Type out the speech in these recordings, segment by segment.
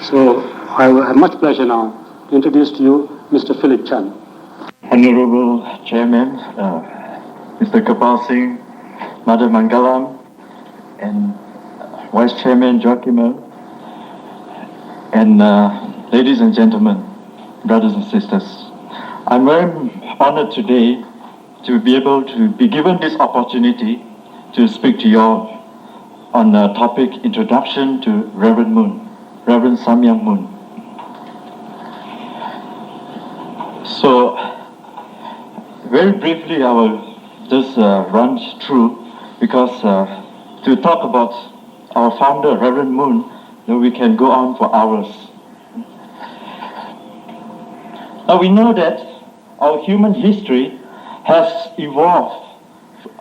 So I have much pleasure now to introduce to you Mr. Philip Chan. Honorable Chairman, Mr. Kapal Singh, Madam Mangalam, and Vice Chairman Joachim, and ladies and gentlemen, brothers and sisters, I'm very honored today to be able to be given this opportunity to speak to you all on the topic Introduction to Reverend Moon, Reverend Samyang Moon. So, very briefly, I will just run through, because to talk about our founder, Reverend Moon, we can go on for hours. Now we know that our human history has evolved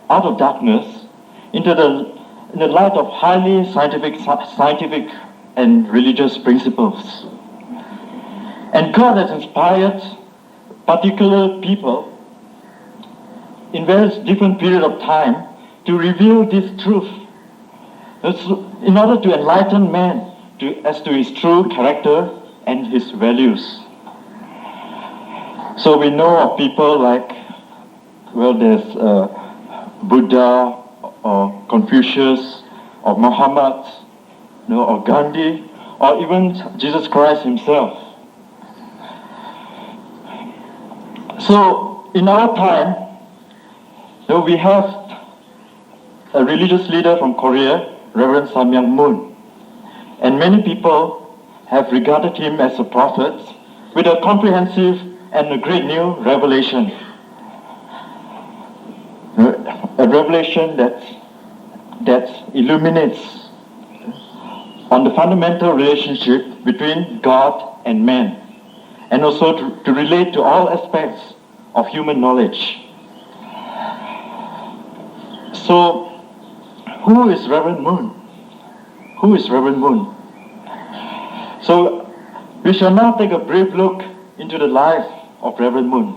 out of darkness into the light of highly scientific and religious principles. And God has inspired particular people in various different periods of time to reveal this truth in order to enlighten man as to his true character and his values. So we know of people like, there's Buddha or Confucius or Muhammad, or Gandhi, or even Jesus Christ himself. So in our time, we have a religious leader from Korea, Reverend Samyang Moon, and many people have regarded him as a prophet with a comprehensive and a great new revelation. A revelation that illuminates on the fundamental relationship between God and man, and also to relate to all aspects of human knowledge. So, who is Reverend Moon? Who is Reverend Moon? So, we shall now take a brief look into the life of Reverend Moon.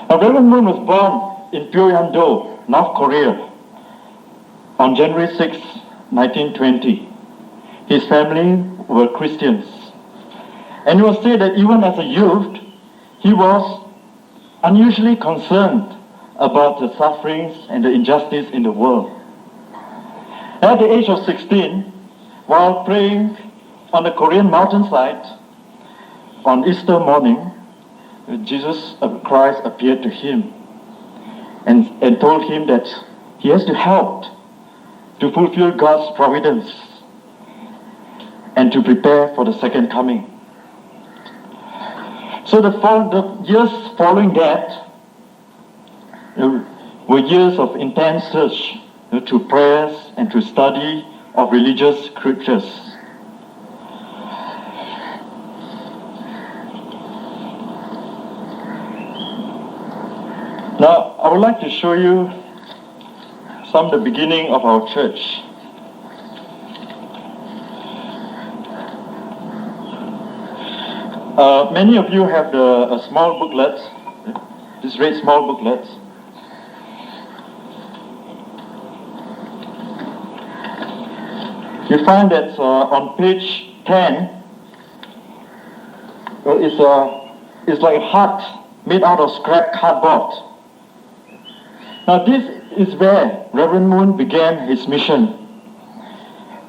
Now, Reverend Moon was born in Pyongyang-do, North Korea, on January 6, 1920. His family were Christians. And it was said that even as a youth, he was unusually concerned about the sufferings and the injustice in the world. At the age of 16, while praying on the Korean mountainside on Easter morning, Jesus Christ appeared to him and told him that he has to help to fulfill God's providence and to prepare for the second coming. So the years following that were years of intense search to prayers and to study of religious scriptures. Now, I would like to show you some of the beginning of our church. Many of you have a small booklet, this red small booklet. You find that on page 10, it's like a hut made out of scrap cardboard. Now this is where Reverend Moon began his mission.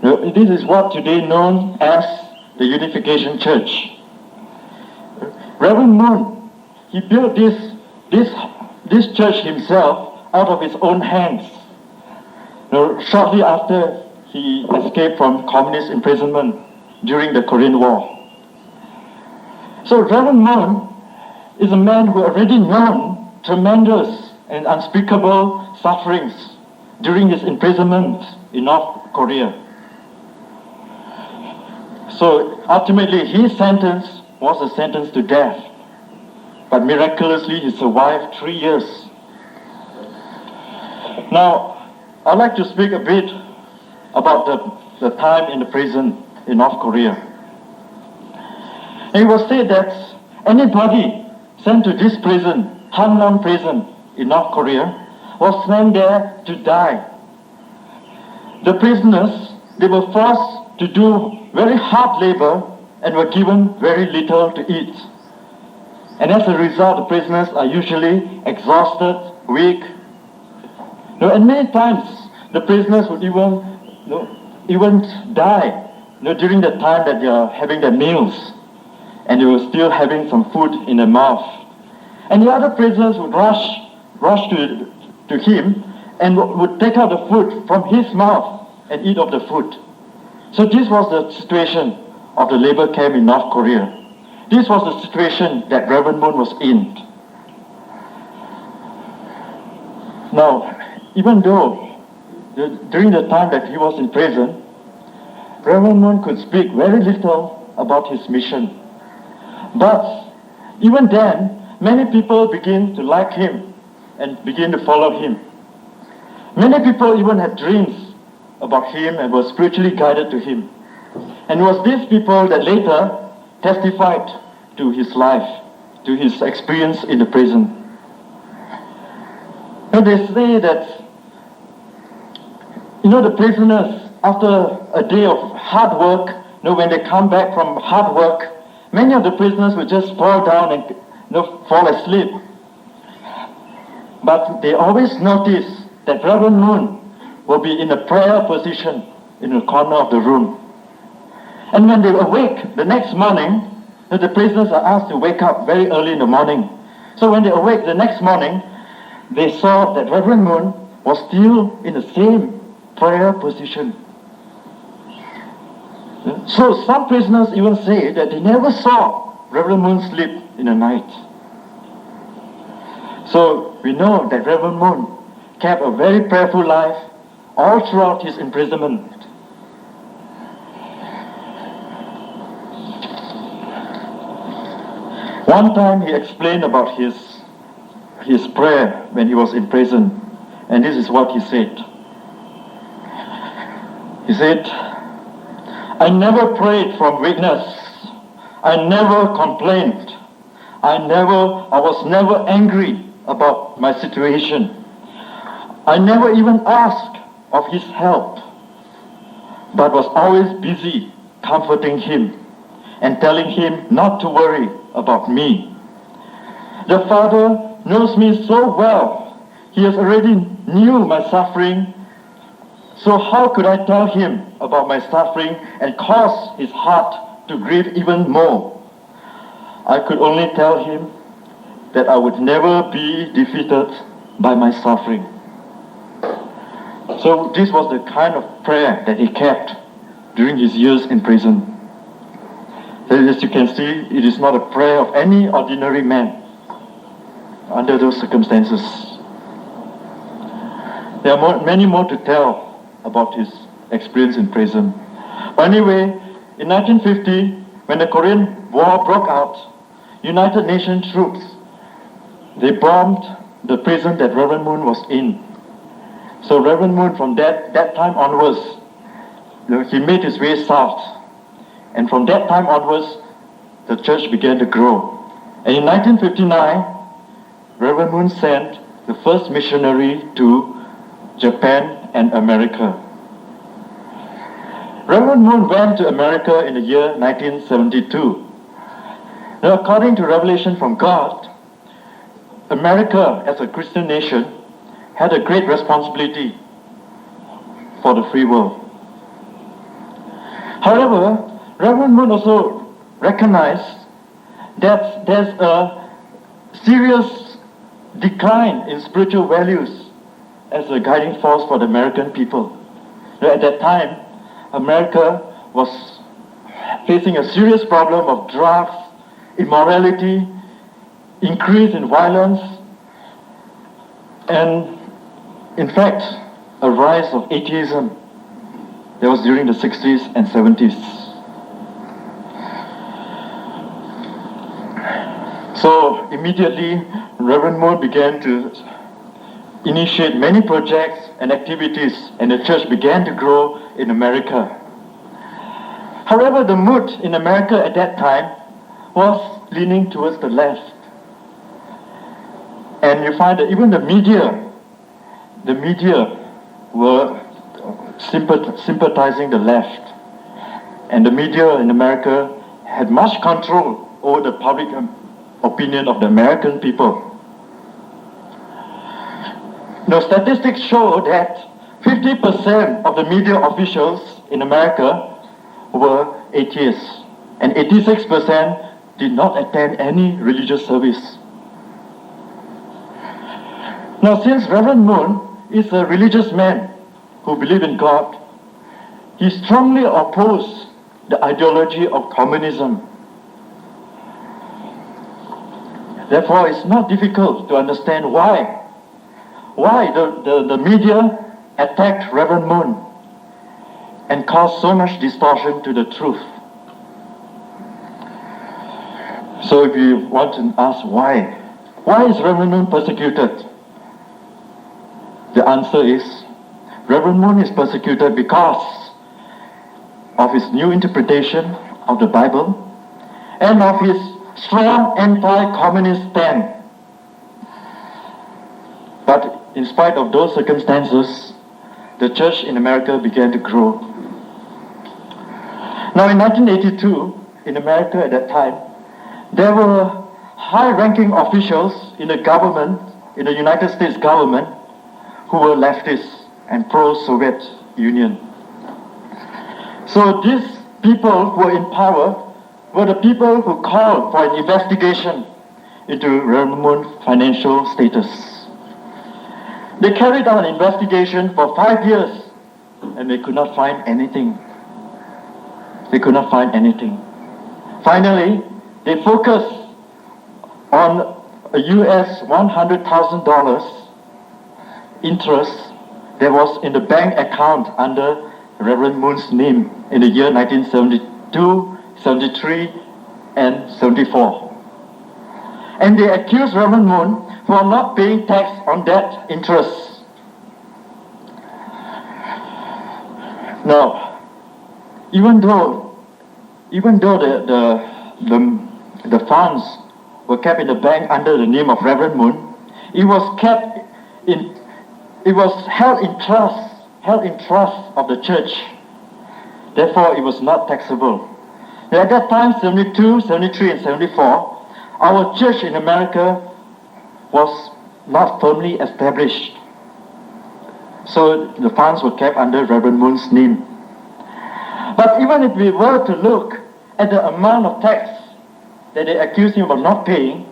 This is what today known as the Unification Church. Reverend Moon, he built this church himself out of his own hands. Shortly after he escaped from communist imprisonment during the Korean War. So Reverend Moon is a man who already known tremendous and unspeakable sufferings during his imprisonment in North Korea. So ultimately his sentence was a sentence to death, but miraculously he survived 3 years. Now, I'd like to speak a bit about the time in the prison in North Korea. And it was said that anybody sent to this prison, Hanwon prison in North Korea, was sent there to die. The prisoners, they were forced to do very hard labor and were given very little to eat. And as a result, the prisoners are usually exhausted, weak. And many times the prisoners would even die during the time that they are having their meals, and they were still having some food in their mouth. And the other prisoners would rush to him and would take out the food from his mouth and eat of the food. So this was the situation of the labor camp in North Korea. This was the situation that Reverend Moon was in. Now, even though during the time that he was in prison, Reverend Moon could speak very little about his mission. But even then, many people began to like him and began to follow him. Many people even had dreams about him and were spiritually guided to him. And it was these people that later testified to his life, to his experience in the prison. And they say that, the prisoners, after a day of hard work, when they come back from hard work, many of the prisoners would just fall down and fall asleep. But they always notice that Reverend Moon will be in a prayer position in the corner of the room. And when they awake the next morning, the prisoners are asked to wake up very early in the morning. So when they awake the next morning, they saw that Reverend Moon was still in the same prayer position. So some prisoners even say that they never saw Reverend Moon sleep in the night. So we know that Reverend Moon kept a very prayerful life all throughout his imprisonment. One time he explained about his prayer when he was in prison, and this is what he said. He said, "I never prayed from weakness. I never complained. I was never angry about my situation. I never even asked of his help, but was always busy comforting him and telling him not to worry about me. The Father knows me so well. He has already knew my suffering. So how could I tell him about my suffering and cause his heart to grieve even more? I could only tell him that I would never be defeated by my suffering." So this was the kind of prayer that he kept during his years in prison. As you can see, it is not a prayer of any ordinary man under those circumstances. There are many more to tell about his experience in prison. But anyway, in 1950, when the Korean War broke out, United Nations troops, they bombed the prison that Reverend Moon was in. So Reverend Moon, from that time onwards, he made his way south. And from that time onwards, the church began to grow. And in 1959, Reverend Moon sent the first missionary to Japan and America. Reverend Moon went to America in the year 1972. Now, according to revelation from God, America, as a Christian nation, had a great responsibility for the free world. However, Reverend Moon also recognized that there's a serious decline in spiritual values as a guiding force for the American people. At that time, America was facing a serious problem of drugs, immorality, increase in violence, and in fact, a rise of atheism that was during the 60s and 70s. So immediately, Reverend Moon began to initiate many projects and activities, and the church began to grow in America. However, the mood in America at that time was leaning towards the left. And you find that even the media were sympathizing the left. and the media in America had much control over the public opinion of the American people. Now, statistics show that 50% of the media officials in America were atheists, and 86% did not attend any religious service. Now, since Reverend Moon is a religious man who believes in God, he strongly opposed the ideology of communism. Therefore, it's not difficult to understand why the media attacked Reverend Moon and caused so much distortion to the truth. So if you want to ask why is Reverend Moon persecuted? The answer is, Reverend Moon is persecuted because of his new interpretation of the Bible and of his strong anti-communist stand. But in spite of those circumstances, the church in America began to grow. Now in 1982, in America at that time, there were high-ranking officials in the government, in the United States government, who were leftists and pro-Soviet Union. So these people who were in power were the people who called for an investigation into Reverend Moon's financial status. They carried out an investigation for 5 years and they could not find anything. They could not find anything. Finally, they focused on a US $100,000 interest that was in the bank account under Reverend Moon's name in the year 1972, 73, and 74. And they accused Reverend Moon for not paying tax on that interest. Now, even though the funds were kept in the bank under the name of Reverend Moon, it was held in trust of the church. Therefore, it was not taxable. At that time, 72, 73, and 74, our church in America was not firmly established. So the funds were kept under Reverend Moon's name. But even if we were to look at the amount of tax that they accused him of not paying,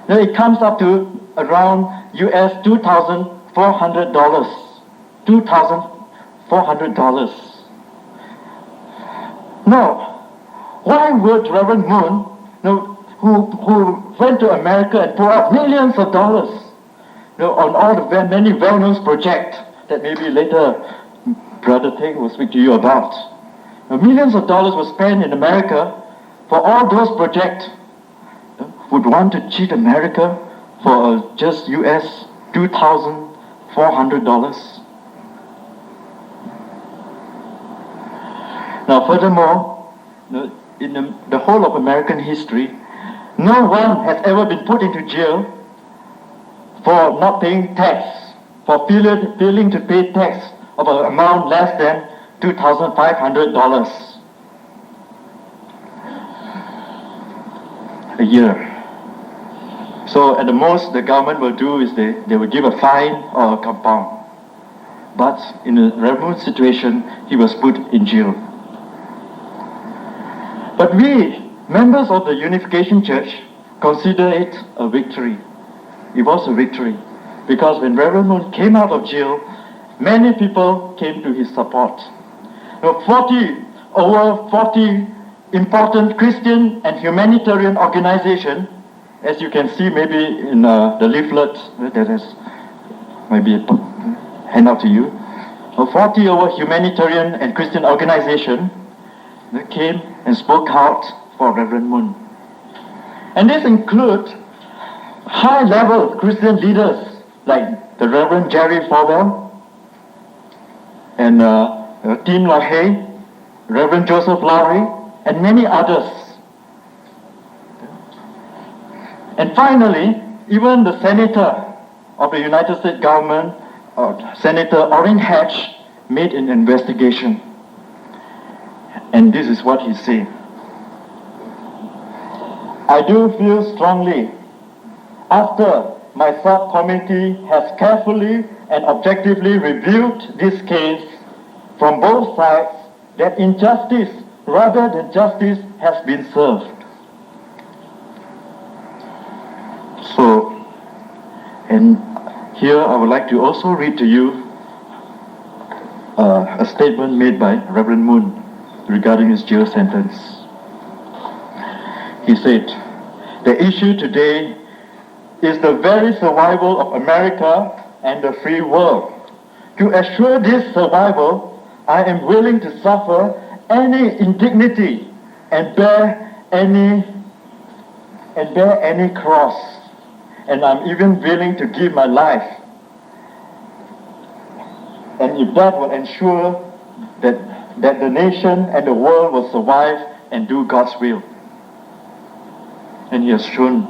then it comes up to around US $2,400. $2,400. Now, why would Reverend Moon, who went to America and poured out millions of dollars on all the many well-known projects that maybe later Brother Teng will speak to you about. Millions of dollars were spent in America for all those projects. Would want to cheat America for just US $2,400? Now, furthermore, in the whole of American history, no one has ever been put into jail for not paying tax, for failing to pay tax of an amount less than $2,500 a year. So at the most the government will do is they will give a fine or a compound. But in a remote situation, he was put in jail. But we, members of the Unification Church, consider it a victory. It was a victory. Because when Reverend Moon came out of jail, many people came to his support. Over 40 important Christian and humanitarian organizations, as you can see maybe in the leaflet that is maybe hand out to you, 40 over humanitarian and Christian organizations came and spoke out for Reverend Moon. And this includes high-level Christian leaders like the Reverend Jerry Falwell and Tim LaHaye, Reverend Joseph Lowry, and many others. And finally, even the Senator of the United States government, Senator Orrin Hatch, made an investigation. And this is what he said. I do feel strongly, after my subcommittee has carefully and objectively reviewed this case from both sides, that injustice rather than justice has been served. So, and here I would like to also read to you a statement made by Reverend Moon regarding his jail sentence. He said, "The issue today is the very survival of America and the free world. To assure this survival, I am willing to suffer any indignity and bear any cross, and I'm even willing to give my life. And if that will ensure that the nation and the world will survive and do God's will." And he has shown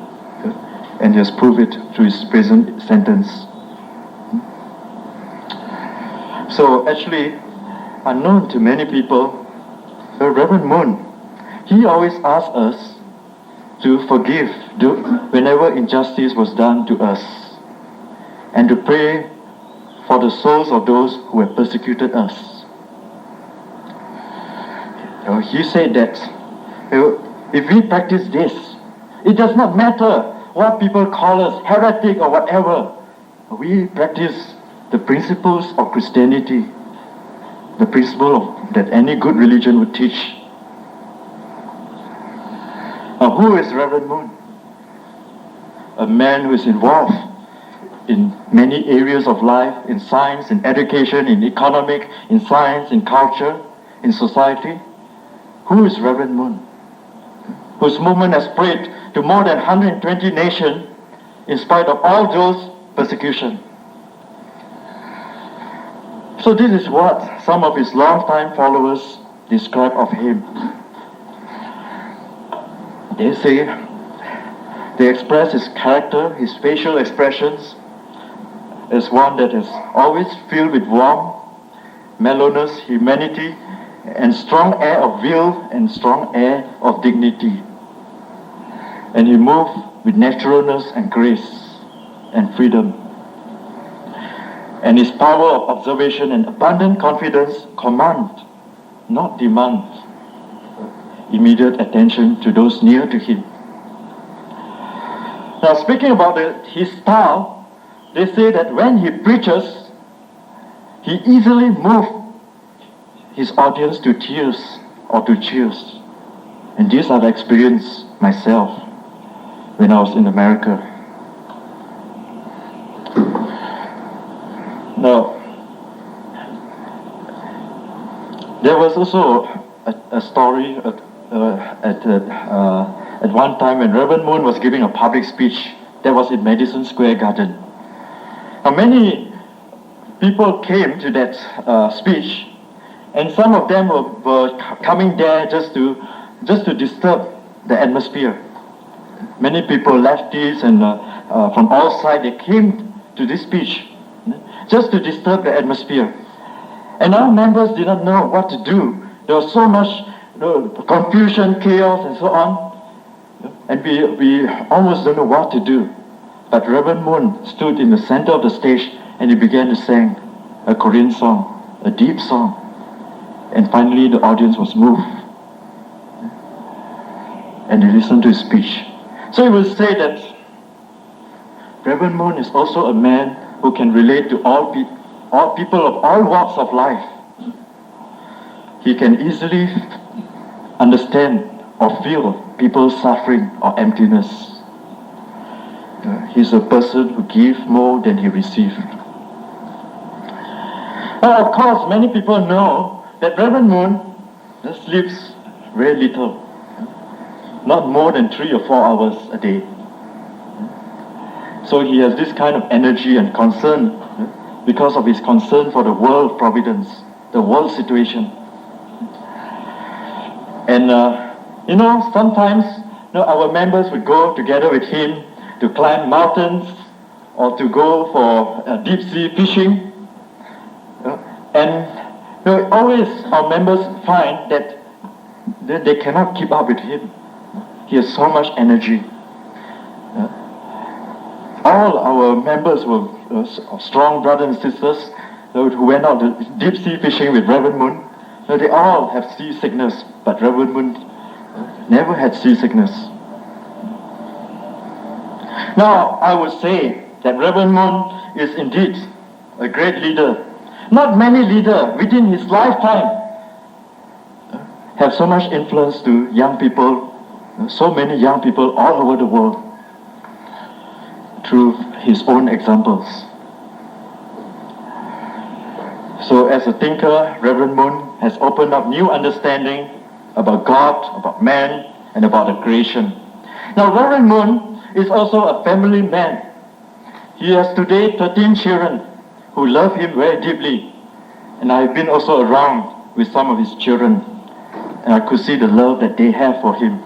and he has proved it through his prison sentence. So actually, unknown to many people, the Reverend Moon, he always asked us to forgive whenever injustice was done to us, and to pray for the souls of those who have persecuted us. He said that if we practice this, it does not matter what people call us, heretic or whatever. We practice the principles of Christianity, the principle that any good religion would teach. Now, who is Reverend Moon? A man who is involved in many areas of life, in science, in education, in economic, in science, in culture, in society. Who is Reverend Moon? Whose movement has prayed to more than 120 nations in spite of all those persecution. So this is what some of his longtime followers describe of him. They say, they express his character, his facial expressions, as one that is always filled with warmth, mellowness, humanity, and strong air of will and strong air of dignity. And he moved with naturalness and grace and freedom. And his power of observation and abundant confidence command, not demand, immediate attention to those near to him. Now, speaking about his style, they say that when he preaches, he easily moves his audience to tears or to cheers. And this I've experienced myself when I was in America. Now, there was also a story at one time when Reverend Moon was giving a public speech that was in Madison Square Garden. Now, many people came to that speech, and some of them were coming there just to disturb the atmosphere. Many people, lefties and from all sides, they came to this speech just to disturb the atmosphere. And our members did not know what to do. There was so much confusion, chaos, and so on. And we almost don't know what to do. But Reverend Moon stood in the center of the stage and he began to sing a Korean song, a deep song. And finally the audience was moved. And they listened to his speech. So he will say that Reverend Moon is also a man who can relate to all people of all walks of life. He can easily understand or feel people's suffering or emptiness. He's a person who gives more than he receives. Of course, many people know that Reverend Moon sleeps very little, not more than 3 or 4 hours a day. So he has this kind of energy and concern because of his concern for the world providence, the world situation. And sometimes our members would go together with him to climb mountains or to go for deep sea fishing. And always our members find that they cannot keep up with him. He has so much energy. All our members were strong brothers and sisters who went out to deep sea fishing with Reverend Moon. They all have seasickness, but Reverend Moon never had seasickness. Now, I would say that Reverend Moon is indeed a great leader. Not many leaders within his lifetime have so much influence to young people, so many young people all over the world through his own examples. So as a thinker, Reverend Moon has opened up new understanding about God, about man, and about the creation. Now, Reverend Moon is also a family man. He has today 13 children who love him very deeply. And I've been also around with some of his children, and I could see the love that they have for him.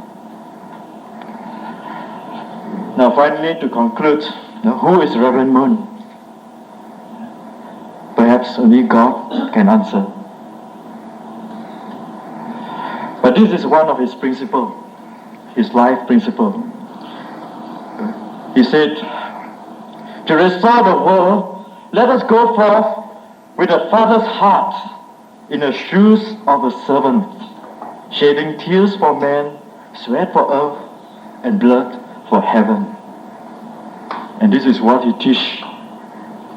Now, finally, to conclude, who is Reverend Moon? Perhaps only God can answer. But this is one of his principles, his life principle. He said, to restore the world, let us go forth with a father's heart in the shoes of a servant, shedding tears for man, sweat for earth, and blood for heaven. And this is what he teaches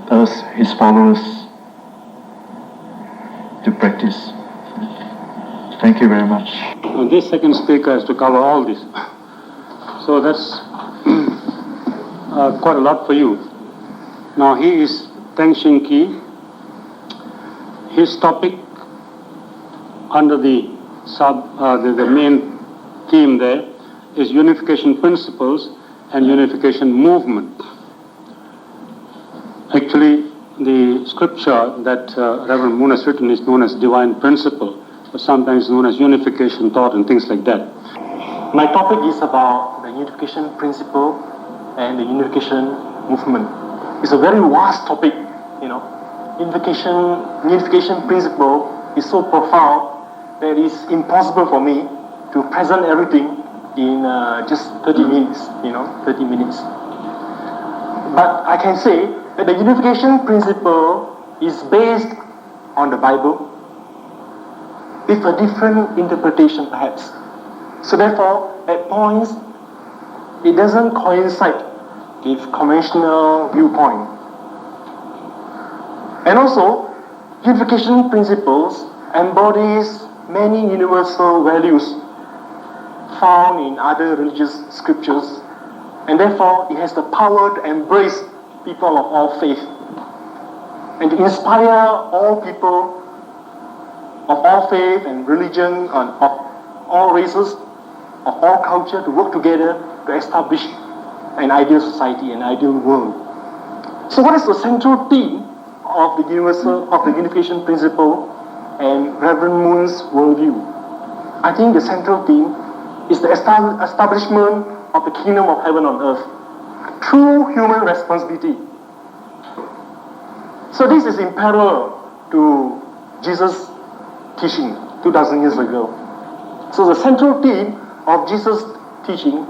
us, his followers, to practice. Thank you very much. Now, this second speaker has to cover all this. So that's quite a lot for you. Now he is Teng Shin Ki. His topic under the main theme there is unification principles and unification movement. Actually, the scripture that Reverend Moon has written is known as divine principle, but sometimes known as unification thought and things like that. My topic is about the unification principle and the unification movement. It's a very vast topic, Unification principle is so profound that it's impossible for me to present everything in just 30 minutes, 30 minutes. But I can say that the unification principle is based on the Bible with a different interpretation perhaps. So therefore, at points, it doesn't coincide with conventional viewpoint. And also, unification principles embodies many universal values found in other religious scriptures, and therefore it has the power to embrace people of all faith and to inspire all people of all faith and religion and of all races, of all culture to work together to establish an ideal society, an ideal world. So what is the central theme of the unification principle and Reverend Moon's worldview? I think the central theme is the establishment of the kingdom of heaven on earth through human responsibility. So this is in parallel to Jesus' teaching 2,000 years ago. So the central theme of Jesus' teaching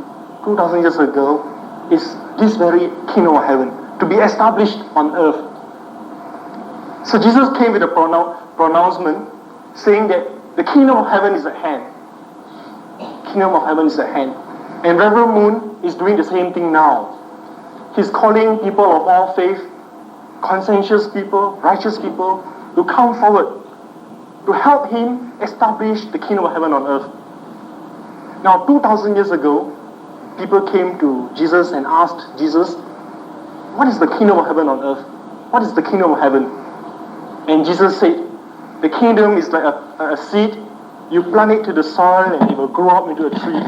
2,000 years ago is this very kingdom of heaven to be established on earth. So Jesus came with a pronouncement saying that the kingdom of heaven is at hand. Kingdom of heaven is at hand. And Reverend Moon is doing the same thing now. He's calling people of all faith, conscientious people, righteous people, to come forward to help him establish the kingdom of heaven on earth. Now, 2,000 years ago, people came to Jesus and asked Jesus, what is the kingdom of heaven on earth? What is the kingdom of heaven? And Jesus said, the kingdom is like a seed. You plant it to the soil and it will grow up into a tree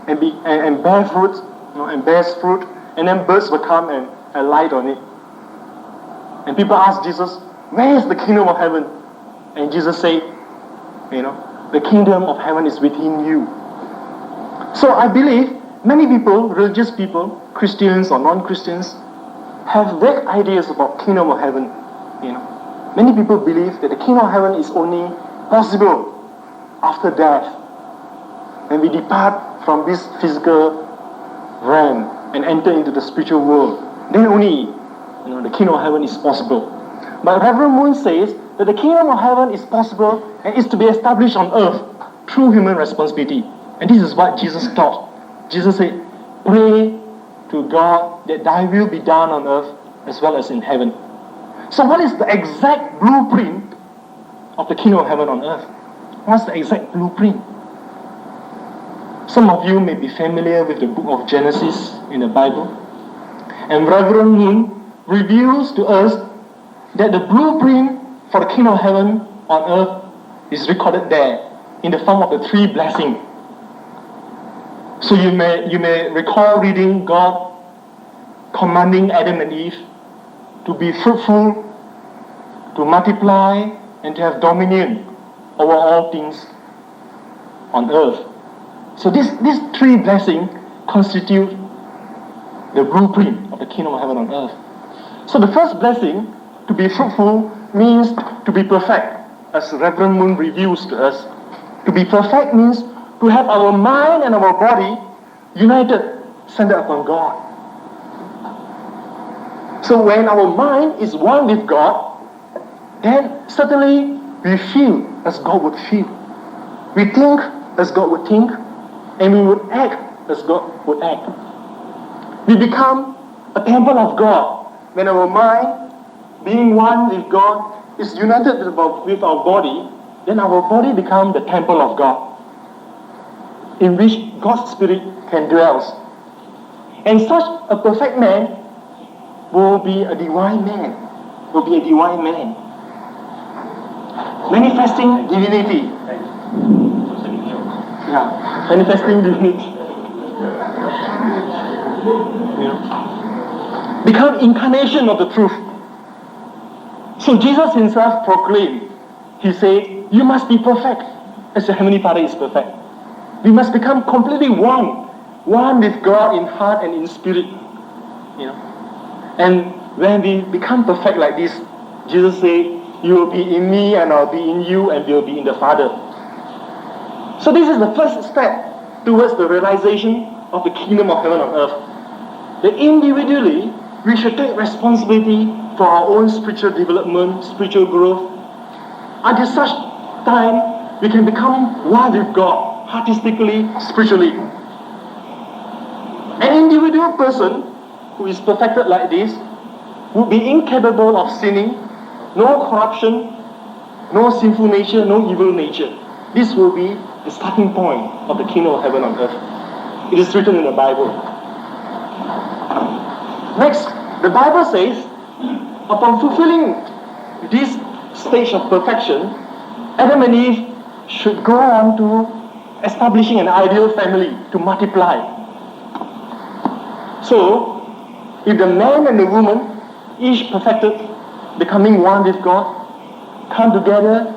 and bear fruit, and bears fruit, and then birds will come and alight on it. And people ask Jesus, where is the kingdom of heaven? And Jesus said, the kingdom of heaven is within you. So I believe many people, religious people, Christians or non-Christians, have vague ideas about kingdom of heaven. Many people believe that the kingdom of heaven is only possible after death. when we depart from this physical realm and enter into the spiritual world, then only the kingdom of heaven is possible. But Reverend Moon says that the kingdom of heaven is possible and is to be established on earth through human responsibility. And this is what Jesus taught. Jesus said, pray to God that thy will be done on earth as well as in heaven. So what is the exact blueprint of the kingdom of heaven on earth? What's the exact blueprint? Some of you may be familiar with the book of Genesis in the Bible. And Reverend Moon reveals to us that the blueprint for the kingdom of heaven on earth is recorded there in the form of the 3 blessings. So you may recall reading God commanding Adam and Eve to be fruitful, to multiply, and to have dominion over all things on earth. So these 3 blessings constitute the blueprint of the kingdom of heaven on earth. So the first blessing, to be fruitful, means to be perfect, as Reverend Moon reveals to us. To be perfect means to have our mind and our body united, centered upon God. So when our mind is one with God, then certainly we feel as God would feel. We think as God would think, and we would act as God would act. We become a temple of God when our mind, being one with God, is united with our body. Then our body becomes the temple of God, in which God's Spirit can dwell. And such a perfect man will be a divine man, manifesting divinity. Yeah, manifesting divinity. Become incarnation of the truth. So Jesus himself proclaimed, he said, you must be perfect as your heavenly Father is perfect. We must become completely one with God in heart and in spirit. And when we become perfect like this, Jesus said, you will be in me and I'll be in you and we'll be in the Father. So this is the first step towards the realization of the kingdom of heaven on earth. That individually, we should take responsibility for our own spiritual development, spiritual growth. Until such time, we can become one with God, artistically, spiritually. An individual person who is perfected like this would be incapable of sinning, no corruption, no sinful nature, no evil nature. This will be the starting point of the kingdom of heaven on earth. It is written in the Bible. Next, the Bible says, upon fulfilling this stage of perfection, Adam and Eve should go on to establishing an ideal family to multiply. So, if the man and the woman, each perfected, becoming one with God, come together,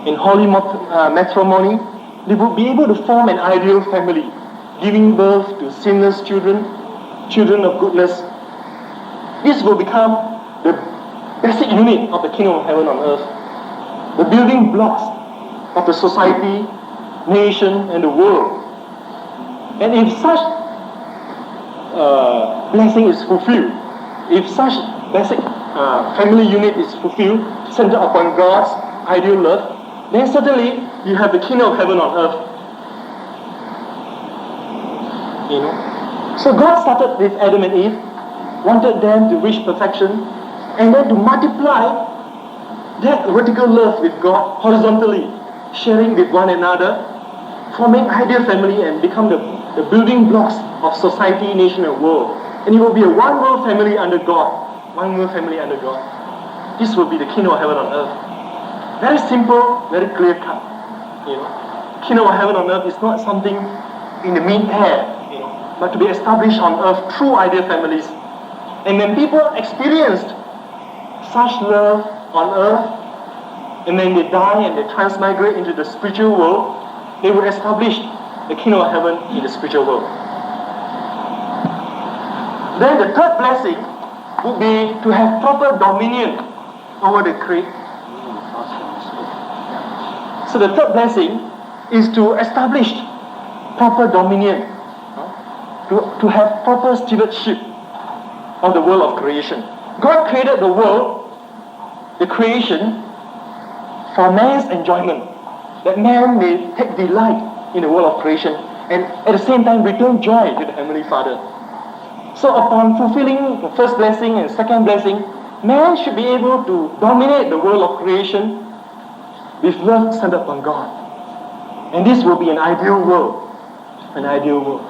in holy matrimony, they would be able to form an ideal family, giving birth to sinless children of goodness. This will become the basic unit of the kingdom of heaven on earth, the building blocks of the society, nation, and the world. And if such blessing is fulfilled, if such basic family unit is fulfilled, centered upon God's ideal love, then certainly you have the kingdom of heaven on earth. So God started with Adam and Eve, wanted them to reach perfection, and then to multiply that vertical love with God horizontally, sharing with one another, forming ideal family and become the building blocks of society, nation, and world. And it will be a one world family under God. One world family under God. This will be the kingdom of heaven on earth. Very simple, very clear cut. Kingdom of heaven on earth is not something in the mid-air, but to be established on earth through ideal families. And when people experienced such love on earth, and then they die and they transmigrate into the spiritual world, they will establish the kingdom of heaven in the spiritual world. Then the third blessing would be to have proper dominion over the creation. So the third blessing is to establish proper dominion, to have proper stewardship of the world of creation. God created the world, the creation, for man's enjoyment, that man may take delight in the world of creation and at the same time return joy to the Heavenly Father. So upon fulfilling the first blessing and second blessing, man should be able to dominate the world of creation with love centered upon God. And this will be an ideal world. An ideal world.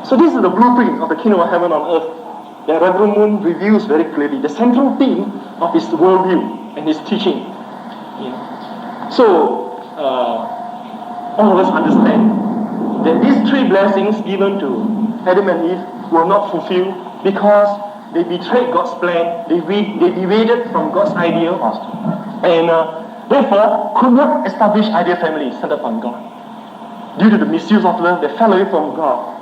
So this is the blueprint of the kingdom of heaven on earth that Reverend Moon reveals very clearly, the central theme of his worldview and his teaching. So, all of us understand that these three blessings given to Adam and Eve were not fulfilled because they betrayed God's plan, they deviated from God's idea, and therefore could not establish ideal families centered upon God. Due to the misuse of love, they fell away from God.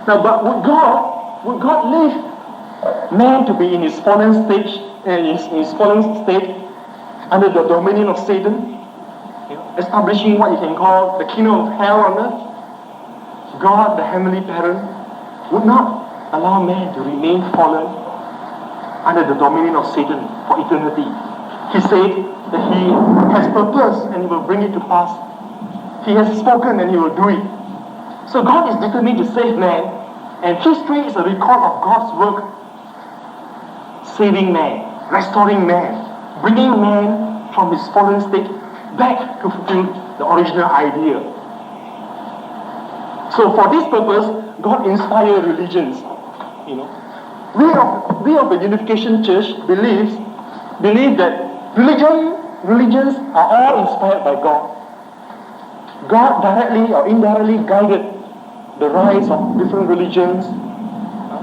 Now, but would God leave man to be in his fallen state, under the dominion of Satan, establishing what you can call the kingdom of hell on earth? God, the heavenly parent, would not allow man to remain fallen under the dominion of Satan for eternity. He said that he has purpose and he will bring it to pass. He has spoken and he will do it. So God is determined to save man, and history is a record of God's work, saving man, restoring man, bringing man from his fallen state back to fulfill the original idea. So for this purpose, God inspired religions. We of the Unification Church believe that religions are all inspired by God. God directly or indirectly guided the rise of different religions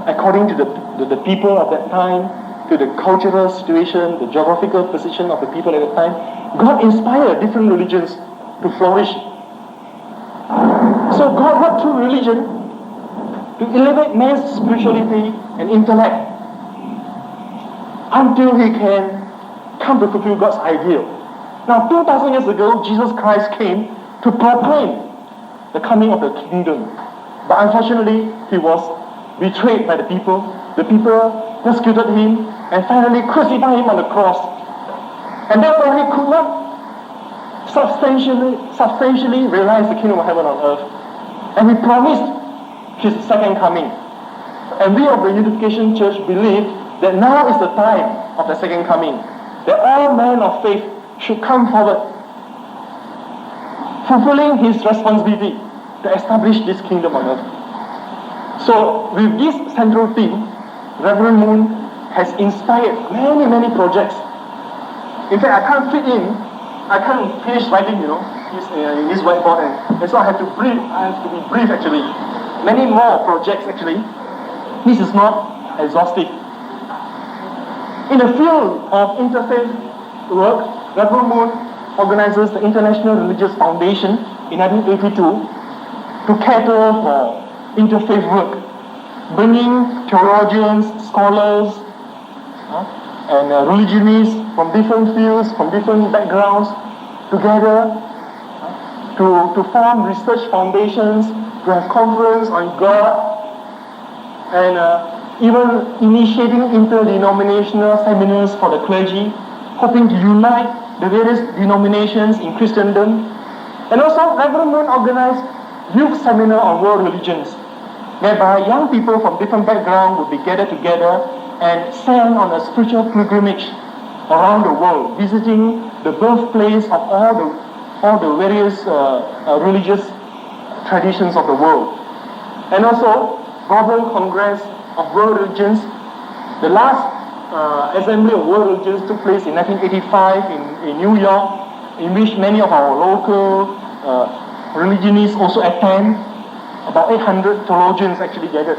according to the people of that time, to the cultural situation, the geographical position of the people at the time. God inspired different religions to flourish. So God worked through religion to elevate man's spirituality and intellect until he can come to fulfill God's ideal. Now, 2,000 years ago, Jesus Christ came to proclaim the coming of the kingdom. But unfortunately, he was betrayed by the people. The people persecuted him and finally crucified him on the cross. And therefore, he could not substantially realize the kingdom of heaven on earth. And he promised his second coming. And we of the Unification Church believe that now is the time of the second coming, that all men of faith should come forward, fulfilling his responsibility to establish this kingdom on earth. So with this central theme, Reverend Moon has inspired many projects. In fact, I can't finish writing, in this whiteboard, and so I have to be brief actually. Many more projects actually. This is not exhaustive. In the field of interfaith work, Reverend Moon organizes the International Religious Foundation in 1982 to cater for interfaith work, bringing theologians, scholars, and religionists from different fields, from different backgrounds, together to form research foundations, to have conference on God, and even initiating interdenominational seminars for the clergy, hoping to unite the various denominations in Christendom. And also, Reverend Moon organized youth seminar on world religions, whereby young people from different backgrounds would be gathered together and sent on a spiritual pilgrimage around the world, visiting the birthplace of all the various religious traditions of the world. And also, Global Congress of World Religions. The last Assembly of World Religions took place in 1985 in New York, in which many of our local religionists also attend. About 800 theologians actually gathered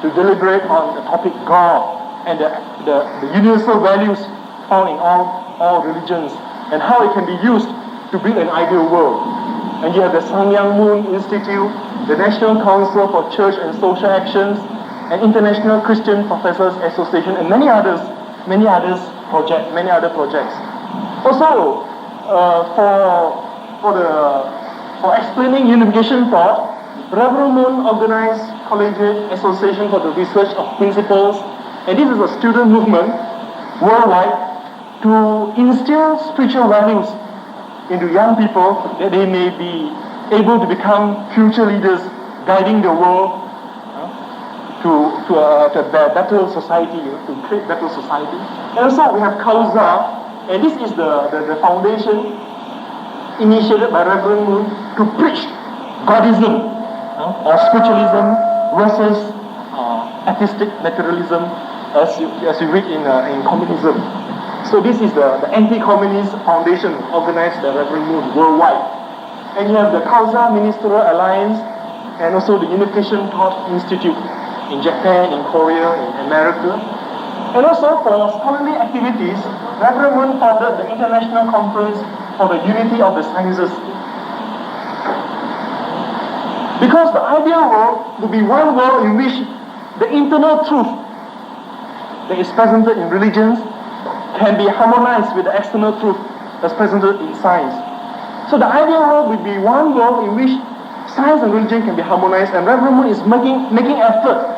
to deliberate on the topic God and the universal values found in all religions and how it can be used to build an ideal world. And you have the Samyang Moon Institute, the National Council for Church and Social Actions, and International Christian Professors Association, and many other projects. Also, for for explaining unification thought, Reverend Moon organized Collegiate Association for the Research of Principles, and this is a student movement worldwide to instill spiritual values into young people that they may be able to become future leaders, guiding the world to a better society, to create better society. And also we have Kauza, and this is the foundation initiated by Reverend Moon to preach Godism or spiritualism versus atheistic naturalism, as you read in communism. So this is the anti-communist foundation organized by Reverend Moon worldwide. And you have the Kauza Ministerial Alliance and also the Unification Thought Institute in Japan, in Korea, in America. And also for scholarly activities, Reverend Moon founded the International Conference for the Unity of the Sciences. Because the ideal world would be one world in which the internal truth that is presented in religions can be harmonized with the external truth that's presented in science. So the ideal world would be one world in which science and religion can be harmonized, and Reverend Moon is making effort,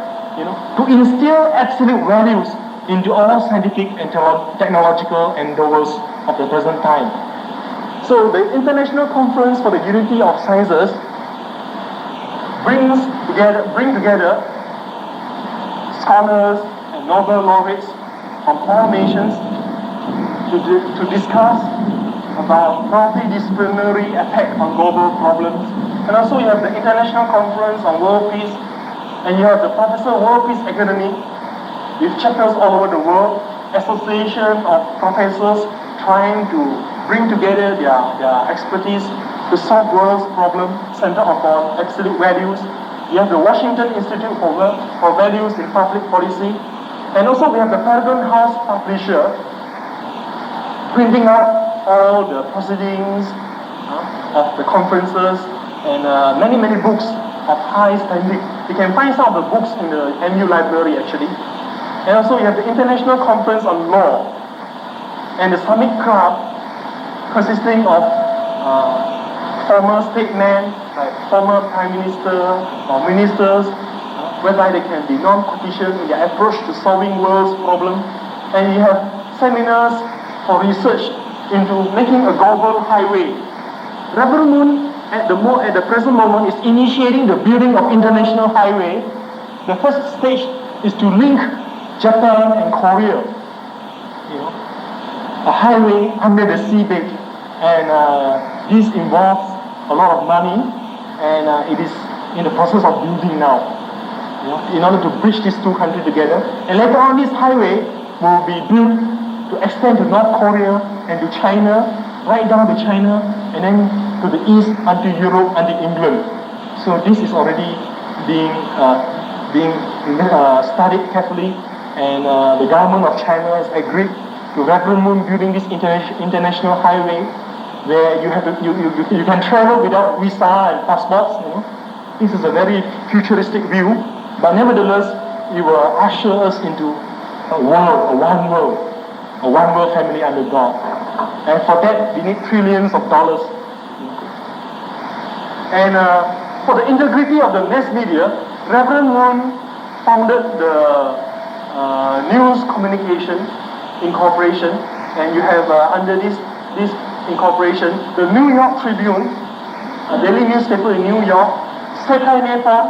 to instill absolute values into all scientific and technological endeavors of the present time. So the International Conference for the Unity of Sciences bring together scholars and Nobel laureates from all nations to discuss about multidisciplinary attack on global problems. And also you have the International Conference on World Peace, and you have the Professor World Peace Academy with chapters all over the world, association of professors trying to bring together their expertise to solve world's problems centered upon absolute values. You have the Washington Institute for Values in Public Policy, and also we have the Paragon House publisher printing out all the proceedings of the conferences and many books of high standing. You can find some of the books in the MU library actually. And also you have the International Conference on Law and the Summit Club consisting of former statesmen, like former prime minister or ministers, whereby they can be non-partisan in their approach to solving world's problems. And you have seminars for research into making a global highway. Reverend Moon at the present moment is initiating the building of international highway. The first stage is to link Japan and Korea, a highway under the seabed, and this involves a lot of money, and it is in the process of building now, in order to bridge these two countries together. And later on, this highway will be built to extend to North Korea and to China, right down to China, and then to the east unto Europe, unto England. So this is already being studied carefully, and the government of China has agreed to Reverend Moon building this international highway where you can travel without visa and passports. This is a very futuristic view, but nevertheless, it will usher us into a one world family under God. And for that, we need trillions of dollars. And for the integrity of the mass media, Reverend Moon founded the News Communication Incorporation, and you have under this incorporation the New York Tribune, a daily newspaper in New York, Sekai Nepal,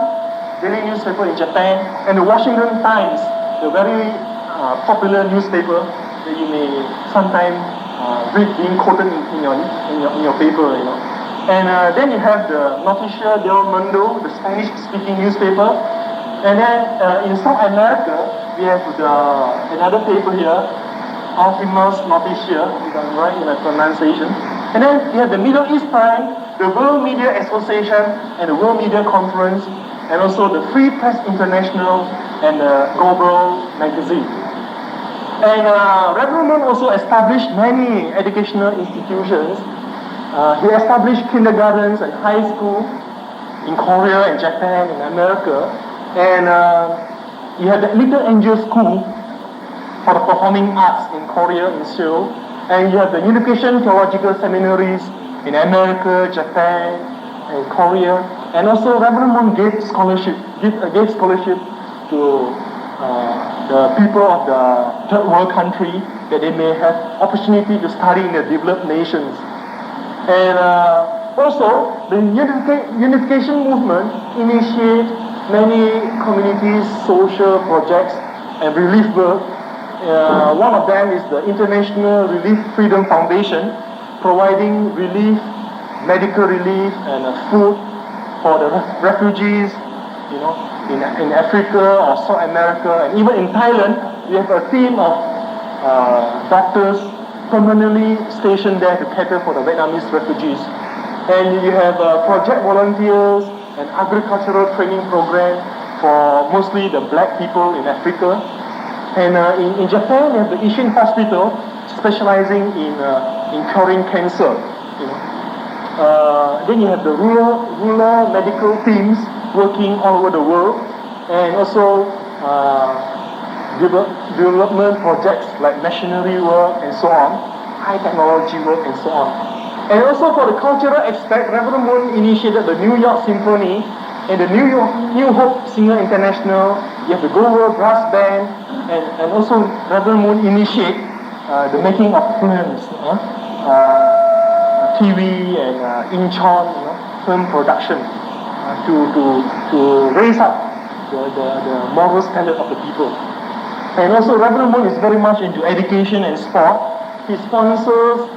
daily newspaper in Japan, and the Washington Times, the very popular newspaper that you may sometimes read being quoted in your paper, And then you have the Noticia del Mundo, the Spanish-speaking newspaper. And then in South America, we have another paper here, Ultimas Noticia, if I'm right in my pronunciation. And then you have the Middle East Times, the World Media Association, and the World Media Conference, and also the Free Press International and the Global Magazine. And Reverend Moon also established many educational institutions. He established kindergartens and high school in Korea and Japan and America. And you have the Little Angel School for the performing arts in Korea, in Seoul. And you have the Unification theological seminaries in America, Japan, and Korea. And also Reverend Moon gave scholarship to the people of the third world country, that they may have opportunity to study in the developed nations. And also the Unification movement initiate many communities, social projects, and relief work. One of them is the International Relief Freedom Foundation, providing relief, medical relief, and food for the refugees, in Africa or South America, and even in Thailand, we have a team of doctors permanently stationed there to cater for the Vietnamese refugees. And you have project volunteers and agricultural training program for mostly the black people in Africa. And in Japan, we have the Ishin Hospital specializing in curing cancer. Then you have the rural medical teams working all over the world, and also development projects like machinery work and so on, high technology work and so on. And also for the cultural aspect, Reverend Moon initiated the New York Symphony and the New Hope Singer International. You have the Gower Brass Band, and also Reverend Moon initiate the making of films, TV and Incheon, film production, to raise up the moral standard of the people. And also Reverend Moon is very much into education and sport. He sponsors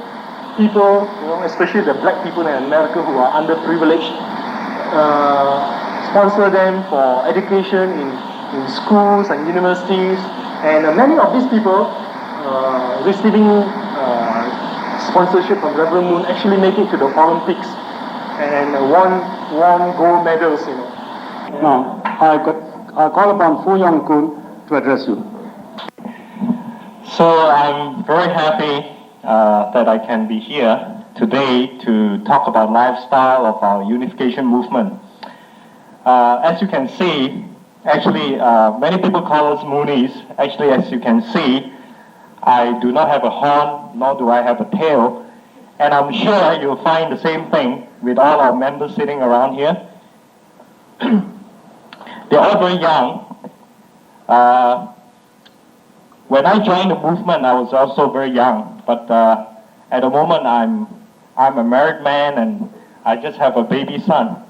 people, especially the black people in America who are underprivileged, sponsor them for education in schools and universities. And many of these people receiving sponsorship from Reverend Moon actually make it to the Olympics and won gold medals. Now, I call upon Fu Yong Kun to address you. So I'm very happy that I can be here today to talk about lifestyle of our unification movement. As you can see, actually many people call us Moonies. Actually, as you can see, I do not have a horn, nor do I have a tail. And I'm sure you'll find the same thing with all our members sitting around here. They're all very young. When I joined the movement, I was also very young. But at the moment, I'm a married man and I just have a baby son.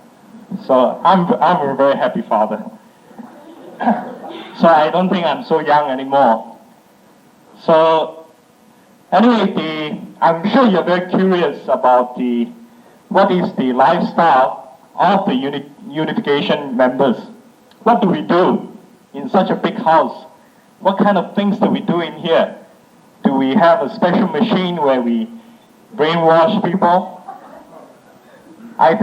So I'm a very happy father. So I don't think I'm so young anymore. So anyway, I'm sure you're very curious about what is the lifestyle of the unification members. What do we do in such a big house? What kind of things do we do in here? Do we have a special machine where we brainwash people? I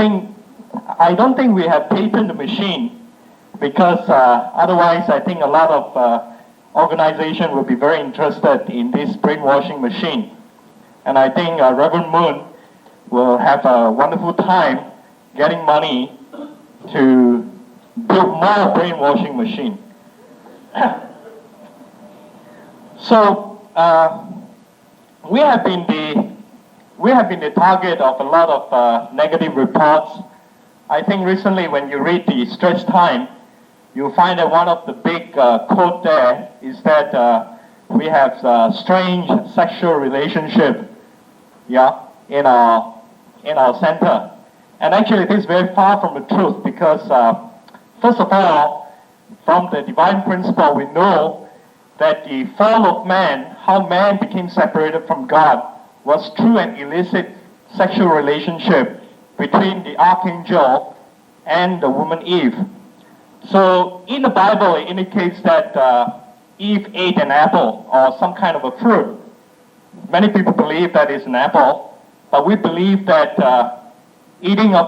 don't think we have patented the machine, because otherwise I think a lot of organizations will be very interested in this brainwashing machine. And I think Reverend Moon will have a wonderful time getting money to build more brainwashing machine. So we have been the target of a lot of negative reports. I think recently when you read the Stretch Time, you'll find that one of the big quote there is that we have strange sexual relationship, in our center. And actually, it is very far from the truth, because first of all, from the divine principle, we know that the fall of man, how man became separated from God, was through an illicit sexual relationship between the archangel and the woman Eve. So in the Bible, it indicates that Eve ate an apple or some kind of a fruit. Many people believe that it's an apple, but we believe that eating of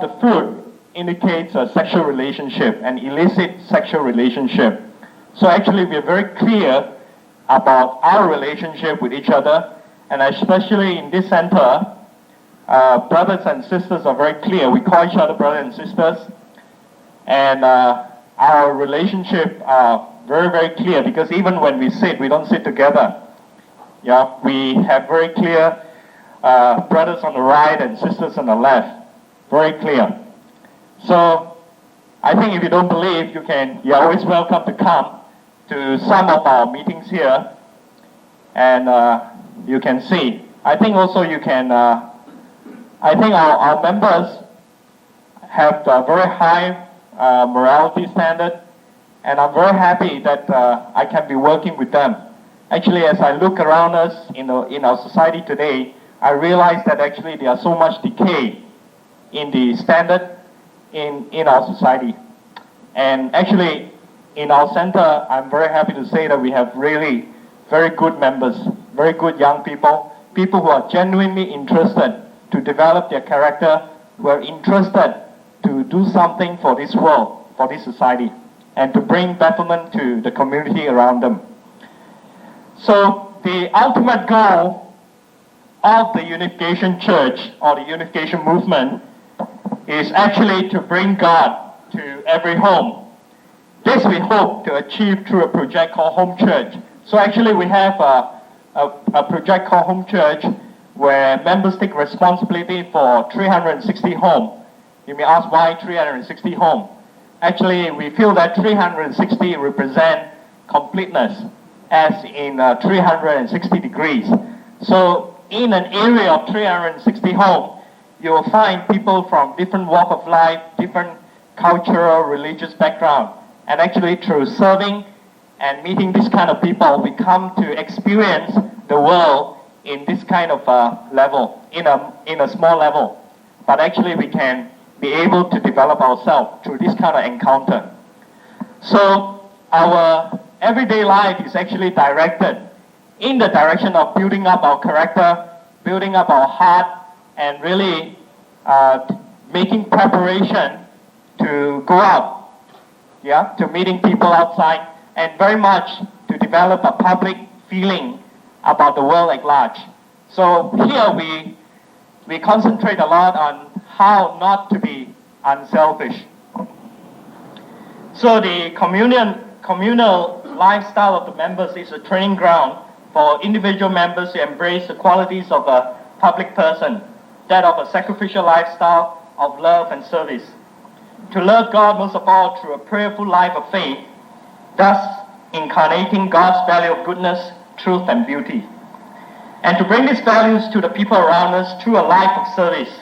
the fruit indicates a sexual relationship, an illicit sexual relationship. So actually, we are very clear about our relationship with each other, and especially in this center, brothers and sisters are very clear. We call each other brothers and sisters, and our relationship are very, very clear, because even when we sit, we don't sit together. We have very clear brothers on the right and sisters on the left. Very clear. So I think if you don't believe, you're always welcome to come to some of our meetings here, and you can see. I think also you can, I think our members have a very high morality standard, and I'm very happy that I can be working with them. Actually, as I look around us in our society today, I realize that actually there are so much decay in the standard in our society. And actually, in our center, I'm very happy to say that we have really very good members, very good young people, people who are genuinely interested to develop their character, who are interested to do something for this world, for this society, and to bring betterment to the community around them. So the ultimate goal of the Unification Church or the Unification movement is actually to bring God to every home. This we hope to achieve through a project called Home Church. So actually we have a project called Home Church where members take responsibility for 360 homes. You may ask why 360 homes. Actually, we feel that 360 represent completeness, as in 360 degrees. So in an area of 360 homes, you will find people from different walk of life, different cultural, religious background. And actually through serving and meeting this kind of people, we come to experience the world in this kind of level, in a small level. But actually we can be able to develop ourselves through this kind of encounter. So our everyday life is actually directed in the direction of building up our character, building up our heart, and really making preparation to go out, to meeting people outside, and very much to develop a public feeling about the world at large. So here we concentrate a lot on how not to be unselfish. So the communal lifestyle of the members is a training ground for individual members to embrace the qualities of a public person, that of a sacrificial lifestyle of love and service. To love God most of all through a prayerful life of faith, thus incarnating God's value of goodness, truth, and beauty. And to bring these values to the people around us through a life of service.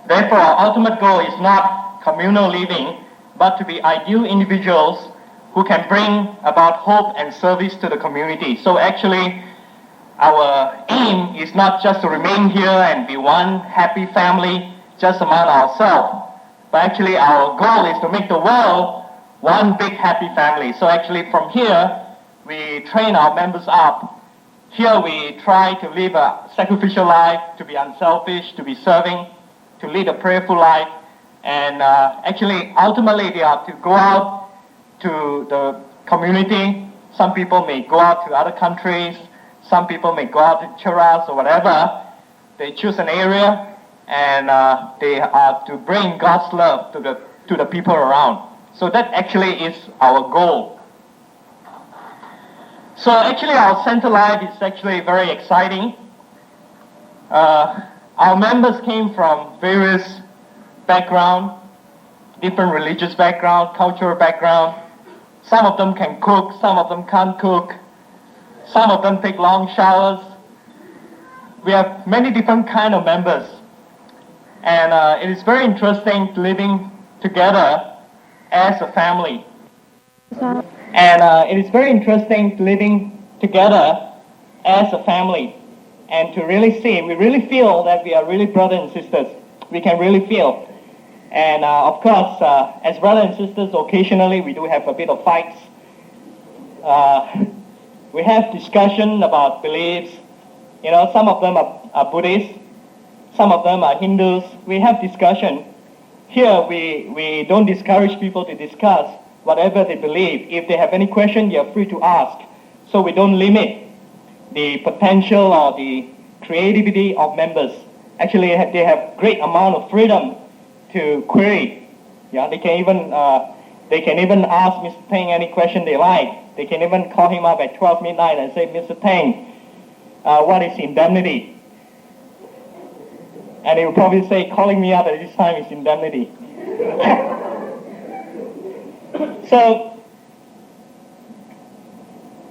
Therefore, our ultimate goal is not communal living, but to be ideal individuals who can bring about hope and service to the community. So actually, our aim is not just to remain here and be one happy family just among ourselves, but actually our goal is to make the world one big happy family. So actually from here, we train our members up. Here we try to live a sacrificial life, to be unselfish, to be serving, to lead a prayerful life, and actually ultimately they are to go out to the community. Some people may go out to other countries, some people may go out to Cheras or whatever. They choose an area and they are to bring God's love to the people around. So that actually is our goal. So actually our center life is actually very exciting. Our members came from various backgrounds, different religious background, cultural background. Some of them can cook, some of them can't cook. Some of them take long showers. We have many different kind of members. And it is very interesting living together as a family. And it is very interesting living together as a family. And to really see, we really feel that we are really brothers and sisters. We can really feel. And of course, as brothers and sisters, occasionally we do have a bit of fights. We have discussion about beliefs. You know, some of them are Buddhists, some of them are Hindus. We have discussion. Here we don't discourage people to discuss whatever they believe. If they have any question, they are free to ask. So we don't limit the potential or the creativity of members. Actually, they have great amount of freedom to query. They can even ask Mr. Teng any question they like. They can even call him up at 12 midnight and say, Mr. Teng, what is indemnity? And he will probably say, calling me up at this time is indemnity. So,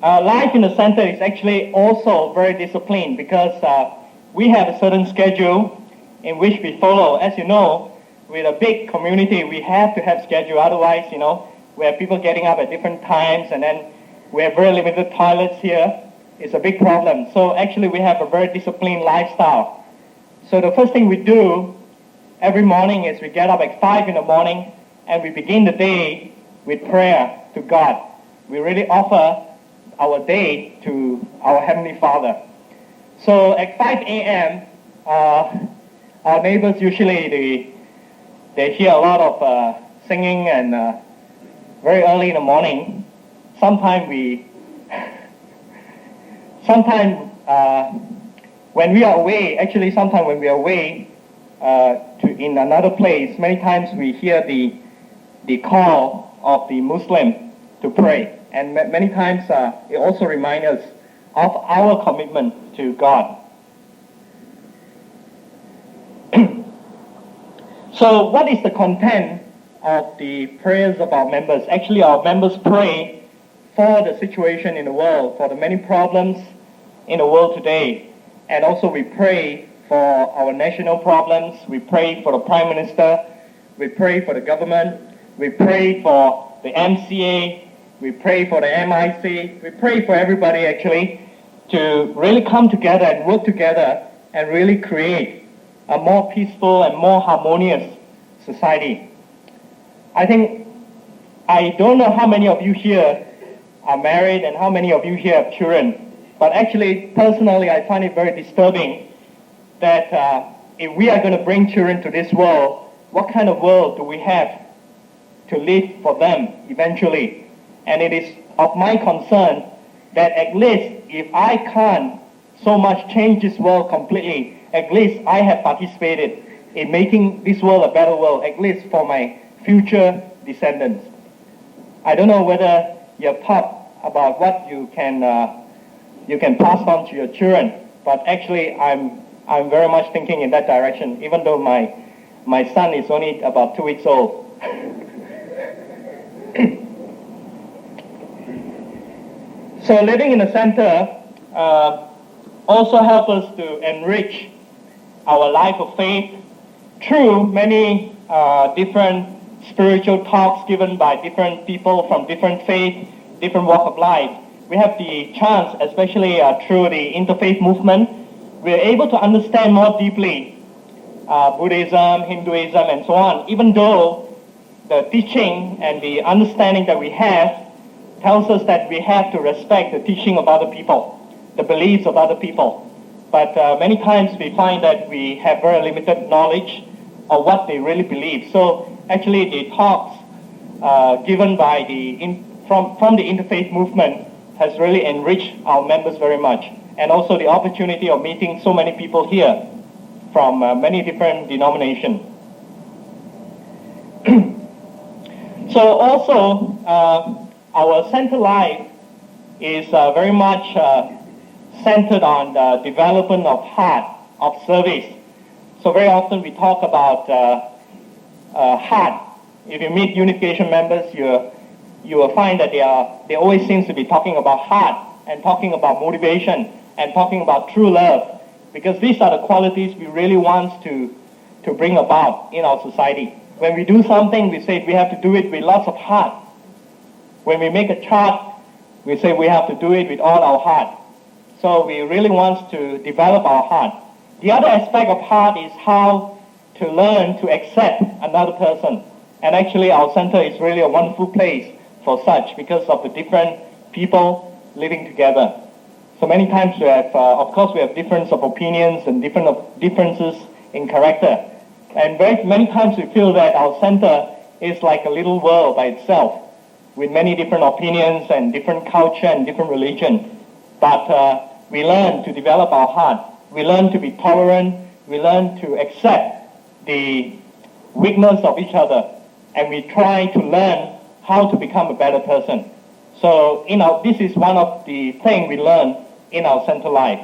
life in the center is actually also very disciplined because we have a certain schedule in which we follow. As you know, with a big community, we have to have schedule. Otherwise, we have people getting up at different times, and then we have very limited toilets here. It's a big problem. So actually, we have a very disciplined lifestyle. So the first thing we do every morning is we get up at 5 in the morning, and we begin the day with prayer to God. We really offer our day to our Heavenly Father. So at 5 a.m., our neighbors usually, they hear a lot of singing, and very early in the morning, sometimes when we are away, in another place, many times we hear the call of the Muslim to pray. And many times it also reminds us of our commitment to God. So what is the content of the prayers of our members? Actually, our members pray for the situation in the world, for the many problems in the world today. And also we pray for our national problems. We pray for the Prime Minister. We pray for the government. We pray for the MCA. We pray for the MIC. We pray for everybody actually to really come together and work together and really create a more peaceful and more harmonious society. I don't know how many of you here are married and how many of you here have children, but actually, personally, I find it very disturbing that if we are going to bring children to this world, what kind of world do we have to live for them eventually? And it is of my concern that at least if I can't so much change this world completely, at least I have participated in making this world a better world, at least for my future descendants. I don't know whether you have thought about what you can pass on to your children, but actually I'm very much thinking in that direction, even though my son is only about 2 weeks old. So living in the center also helps us to enrich our life of faith through many different spiritual talks given by different people from different faith, different walk of life. We have the chance, especially through the interfaith movement, we're able to understand more deeply Buddhism, Hinduism, and so on, even though the teaching and the understanding that we have tells us that we have to respect the teaching of other people, the beliefs of other people. But many times we find that we have very limited knowledge of what they really believe. So actually the talks given by from the interfaith movement has really enriched our members very much. And also the opportunity of meeting so many people here from many different denominations. So also our center life is very much centered on the development of heart, of service. So very often we talk about heart. If you meet Unification members, you will find that they always seem to be talking about heart and talking about motivation and talking about true love, because these are the qualities we really want to bring about in our society. When we do something, we say we have to do it with lots of heart. When we make a chart, we say we have to do it with all our heart. So we really want to develop our heart. The other aspect of heart is how to learn to accept another person. And actually our center is really a wonderful place for such because of the different people living together. So many times we have, of course, we have difference of opinions and differences in character. And very many times we feel that our center is like a little world by itself with many different opinions and different culture and different religion. But we learn to develop our heart. We learn to be tolerant. We learn to accept the weakness of each other. And we try to learn how to become a better person. So this is one of the things we learn in our center life.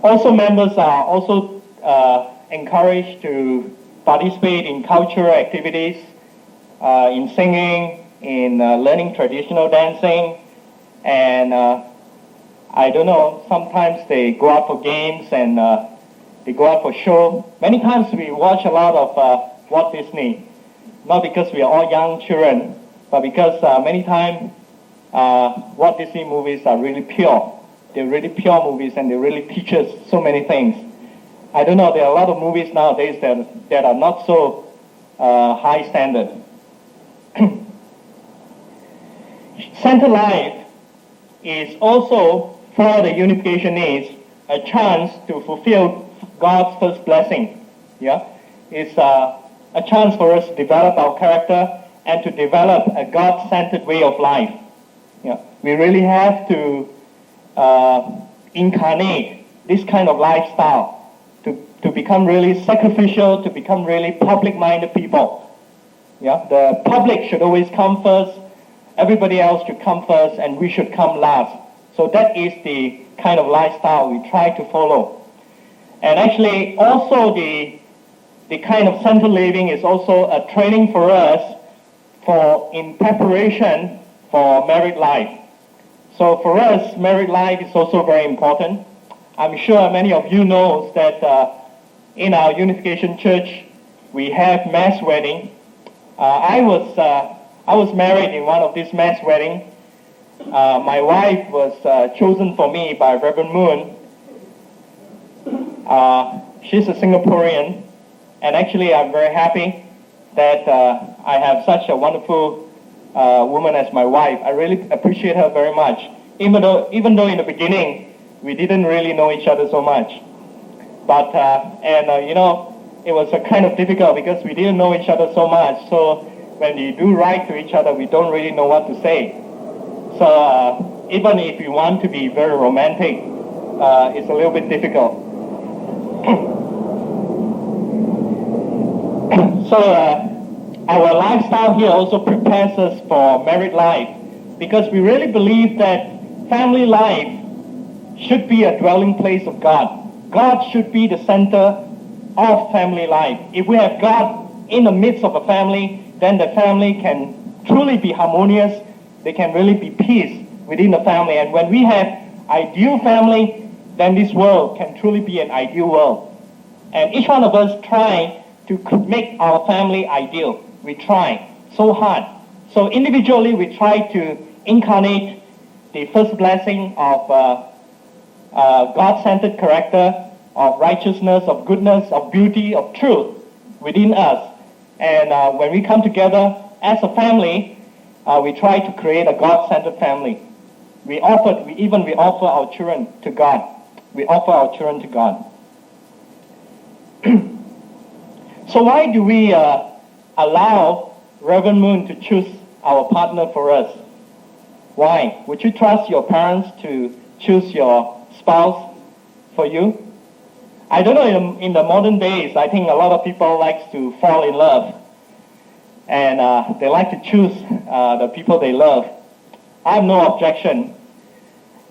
Also, members are also encouraged to participate in cultural activities, in singing, in learning traditional dancing, and I don't know, sometimes they go out for games and they go out for show. Many times we watch a lot of Walt Disney, not because we are all young children, but because many times Walt Disney movies are really pure. They're really pure movies and they really teach us so many things. I don't know, there are a lot of movies nowadays that are not so high standard. Center Life is also, for the unification needs, a chance to fulfill God's first blessing. Yeah, it's a chance for us to develop our character and to develop a God-centered way of life. Yeah, we really have to incarnate this kind of lifestyle to become really sacrificial, to become really public-minded people. Yeah, the public should always come first. Everybody else should come first, and we should come last. So that is the kind of lifestyle we try to follow. And actually, also the kind of center living is also a training for us in preparation for married life. So for us, married life is also very important. I'm sure many of you know that in our Unification Church, we have mass wedding. I was married in one of these mass weddings. My wife was chosen for me by Reverend Moon. She's a Singaporean, and actually I'm very happy that I have such a wonderful woman as my wife. I really appreciate her very much, even though in the beginning we didn't really know each other so much. But it was kind of difficult because we didn't know each other so much. So when we do write to each other, we don't really know what to say. So even if we want to be very romantic, it's a little bit difficult. So our lifestyle here also prepares us for married life, because we really believe that family life should be a dwelling place of God. God should be the center of family life. If we have God in the midst of a family, then the family can truly be harmonious. There can really be peace within the family. And when we have ideal family, then this world can truly be an ideal world. And each one of us try to make our family ideal. We try so hard. So individually, we try to incarnate the first blessing of God-centered character, of righteousness, of goodness, of beauty, of truth within us. And when we come together as a family, we try to create a God-centered family. We offer our children to God. We offer our children to God. So why do we allow Reverend Moon to choose our partner for us? Why? Would you trust your parents to choose your spouse for you? I don't know, in the modern days, I think a lot of people like to fall in love. And they like to choose the people they love. I have no objection.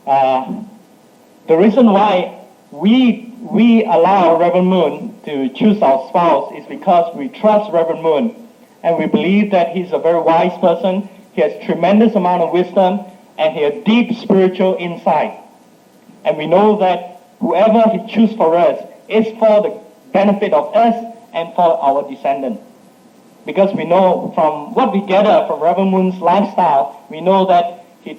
The reason why we allow Reverend Moon to choose our spouse is because we trust Reverend Moon, and we believe that he's a very wise person. He has tremendous amount of wisdom, and he has deep spiritual insight. And we know that whoever he chooses for us is for the benefit of us and for our descendants. Because we know from what we gather from Reverend Moon's lifestyle, we know that he's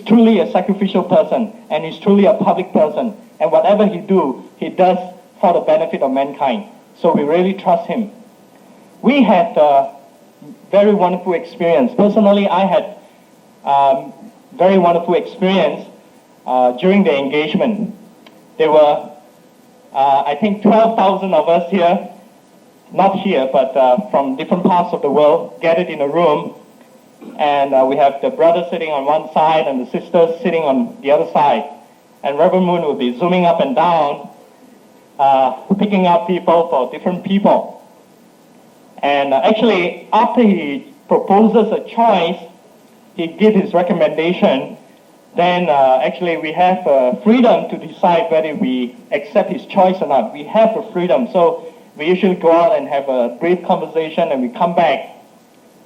truly a sacrificial person, and he's truly a public person. And whatever he does for the benefit of mankind. So we really trust him. We had a very wonderful experience. Personally, I had very wonderful experience during the engagement. There were, I think, 12,000 of us here, not here, but from different parts of the world, gathered in a room. And we have the brother sitting on one side and the sisters sitting on the other side. And Reverend Moon will be zooming up and down, picking out people for different people. And actually, after he proposes a choice, he gives his recommendation then actually we have freedom to decide whether we accept his choice or not. We have the freedom. So we usually go out and have a brief conversation, and we come back,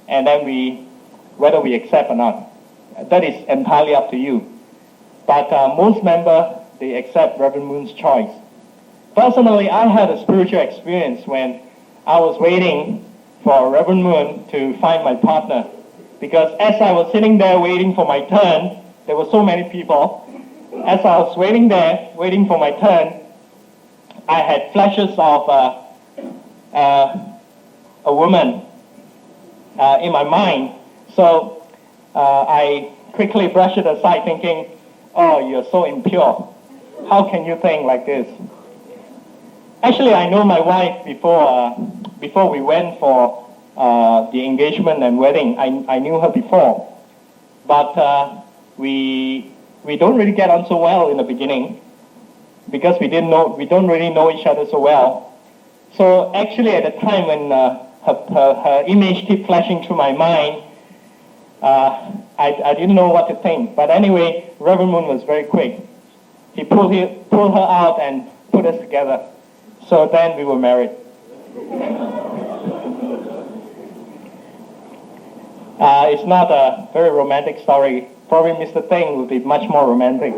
and then whether we accept or not. That is entirely up to you. But most members, they accept Reverend Moon's choice. Personally, I had a spiritual experience when I was waiting for Reverend Moon to find my partner. Because as I was sitting there waiting for my turn, there were so many people. As I was waiting there, waiting for my turn, I had flashes of a woman in my mind. So I quickly brushed it aside thinking, oh, you're so impure. How can you think like this? Actually, I know my wife before we went for the engagement and wedding. I knew her before. But we don't really get on so well in the beginning because we don't really know each other so well. So actually at the time when her image kept flashing through my mind, I didn't know what to think. But anyway, Reverend Moon was very quick. He pulled her out and put us together. So then we were married. It's not a very romantic story. Probably Mr. Teng will be much more romantic.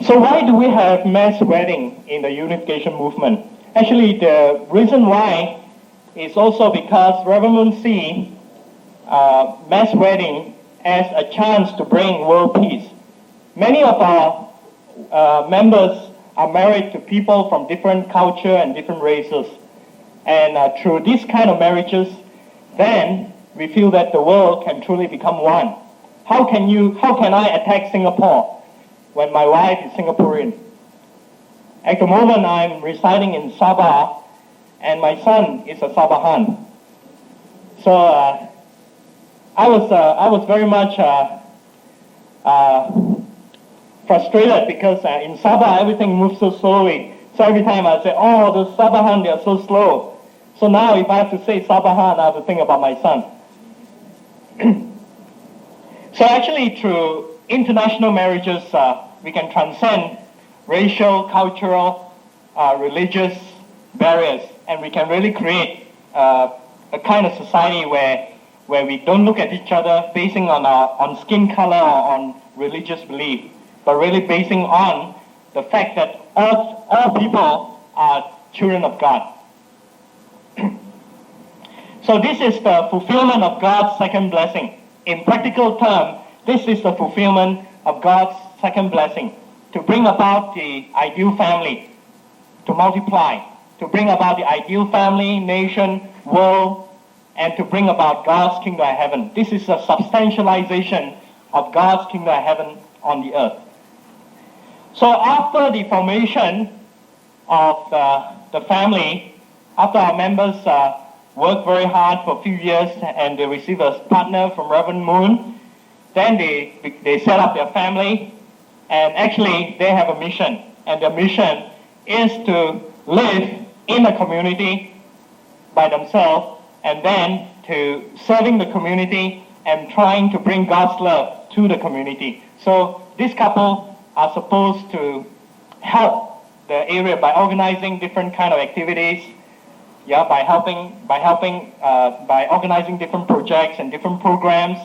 So why do we have mass wedding in the Unification movement? Actually, the reason why is also because Reverend Moon sees mass wedding as a chance to bring world peace. Many of our members are married to people from different culture and different races. And through these kind of marriages, then we feel that the world can truly become one. How can I attack Singapore when my wife is Singaporean? At the moment, I'm residing in Sabah, and my son is a Sabahan. So I was very much frustrated because in Sabah everything moves so slowly. So every time I say, oh, the Sabahan, they are so slow. So now if I have to say Sabahan, I have to think about my son. So actually through international marriages, we can transcend racial, cultural, religious barriers, and we can really create a kind of society where we don't look at each other basing on skin color or on religious belief, but really basing on the fact that all people are children of God. So this is the fulfillment of God's second blessing. In practical terms, this is the fulfillment of God's second blessing, to bring about the ideal family, to multiply, to bring about the ideal family, nation, world, and to bring about God's kingdom of heaven. This is a substantialization of God's kingdom of heaven on the earth. So after the formation of the family, after our members worked very hard for a few years and they received a partner from Reverend Moon, then they set up their family, and actually they have a mission, and their mission is to live in a community by themselves and then to serving the community and trying to bring God's love to the community. So this couple are supposed to help the area by organizing different kind of activities, by organizing different projects and different programs,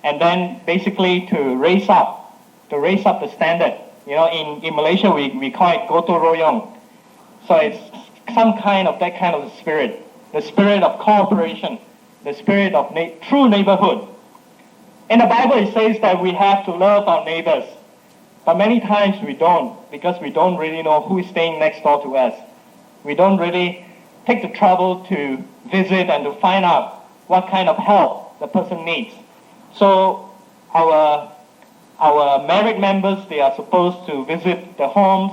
and then basically to raise up the standard. In Malaysia we call it gotong royong. So it's some kind of that kind of spirit, the spirit of cooperation, the spirit of true neighborhood. In the Bible it says that we have to love our neighbors, but many times we don't, because we don't really know who is staying next door to us. We don't really take the trouble to visit and to find out what kind of help the person needs. So our married members, they are supposed to visit the homes,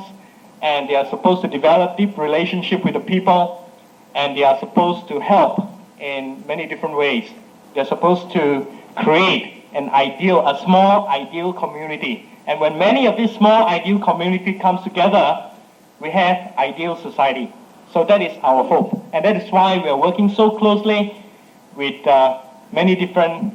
and they are supposed to develop deep relationship with the people, and they are supposed to help in many different ways. They're supposed to create a small ideal community. And when many of these small ideal community comes together, we have ideal society. So that is our hope. And that is why we are working so closely with many different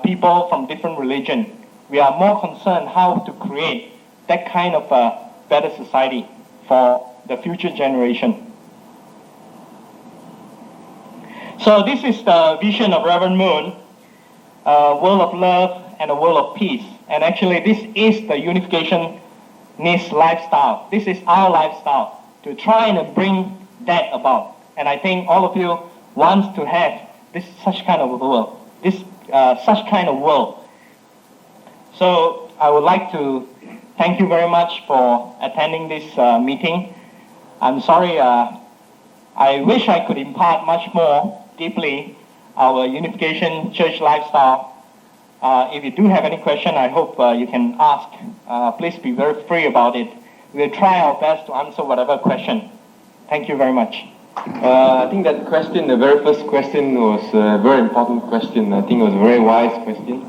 people from different religions. We are more concerned how to create that kind of a better society for the future generation. So this is the vision of Reverend Moon, a world of love and a world of peace. And actually this is the Unificationist lifestyle. This is our lifestyle, to try and bring that about. And I think all of you want to have such kind of world. So I would like to thank you very much for attending this meeting. I'm sorry, I wish I could impart much more deeply our Unification Church lifestyle. If you do have any question, I hope you can ask. Please be very free about it. We'll try our best to answer whatever question. Thank you very much. I think that question, the very first question, was a very important question. I think it was a very wise question.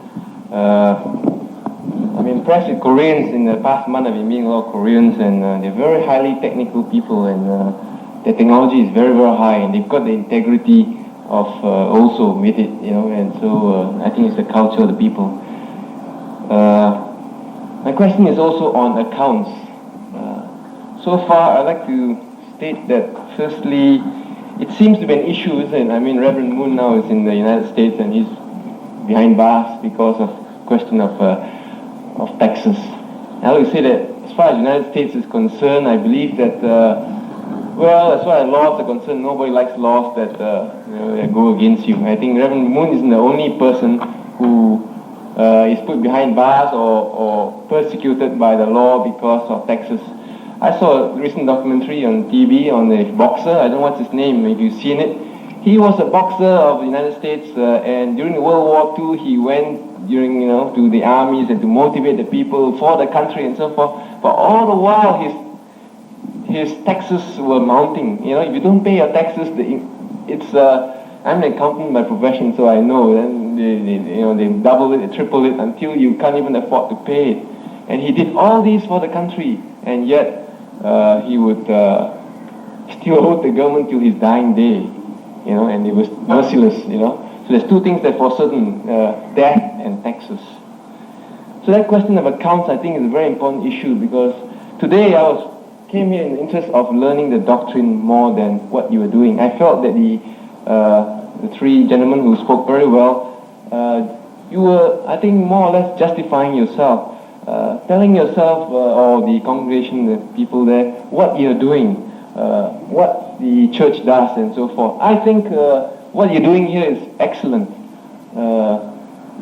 Impressed with Koreans. In the past month, I've been meeting a lot of Koreans, and they're very highly technical people, and their technology is very, very high, and they've got the integrity of also with it, and so I think it's the culture of the people. My question is also on accounts. So far, I'd like to state that firstly, it seems to be an issue, isn't it? Reverend Moon now is in the United States, and he's behind bars because of question of taxes. I would say that as far as the United States is concerned, I believe that, as far as laws are concerned, nobody likes laws that go against you. I think Reverend Moon isn't the only person who is put behind bars or persecuted by the law because of taxes. I saw a recent documentary on TV on a boxer. I don't know what's his name, if you've seen it. He was a boxer of the United States, and during World War II, he went to the armies and to motivate the people for the country and so forth. But all the while, his taxes were mounting. If you don't pay your taxes, I'm an accountant by profession, so I know. Then they double it, they triple it until you can't even afford to pay it. And he did all these for the country, and yet he would still hold the government till his dying day. And it was merciless. So there's two things that for certain, death and taxes. So that question of accounts, I think, is a very important issue, because today I came here in the interest of learning the doctrine more than what you were doing. I felt that the three gentlemen who spoke very well, you were, I think, more or less justifying yourself, telling yourself or the congregation, the people there, what you're doing, what the church does, and so forth. I think what you're doing here is excellent.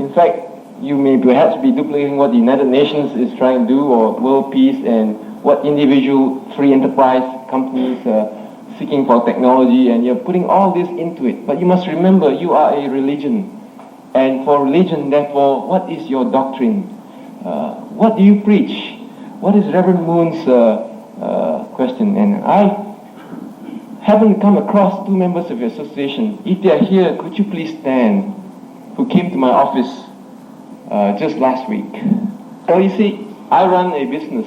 In fact, you may perhaps be duplicating what the United Nations is trying to do, or world peace, and what individual free enterprise companies seeking for technology, and you're putting all this into it. But you must remember, you are a religion. And for religion, therefore, what is your doctrine? What do you preach? What is Reverend Moon's question? And I haven't come across two members of your association. If they are here, could you please stand, who came to my office just last week. So you see, I run a business,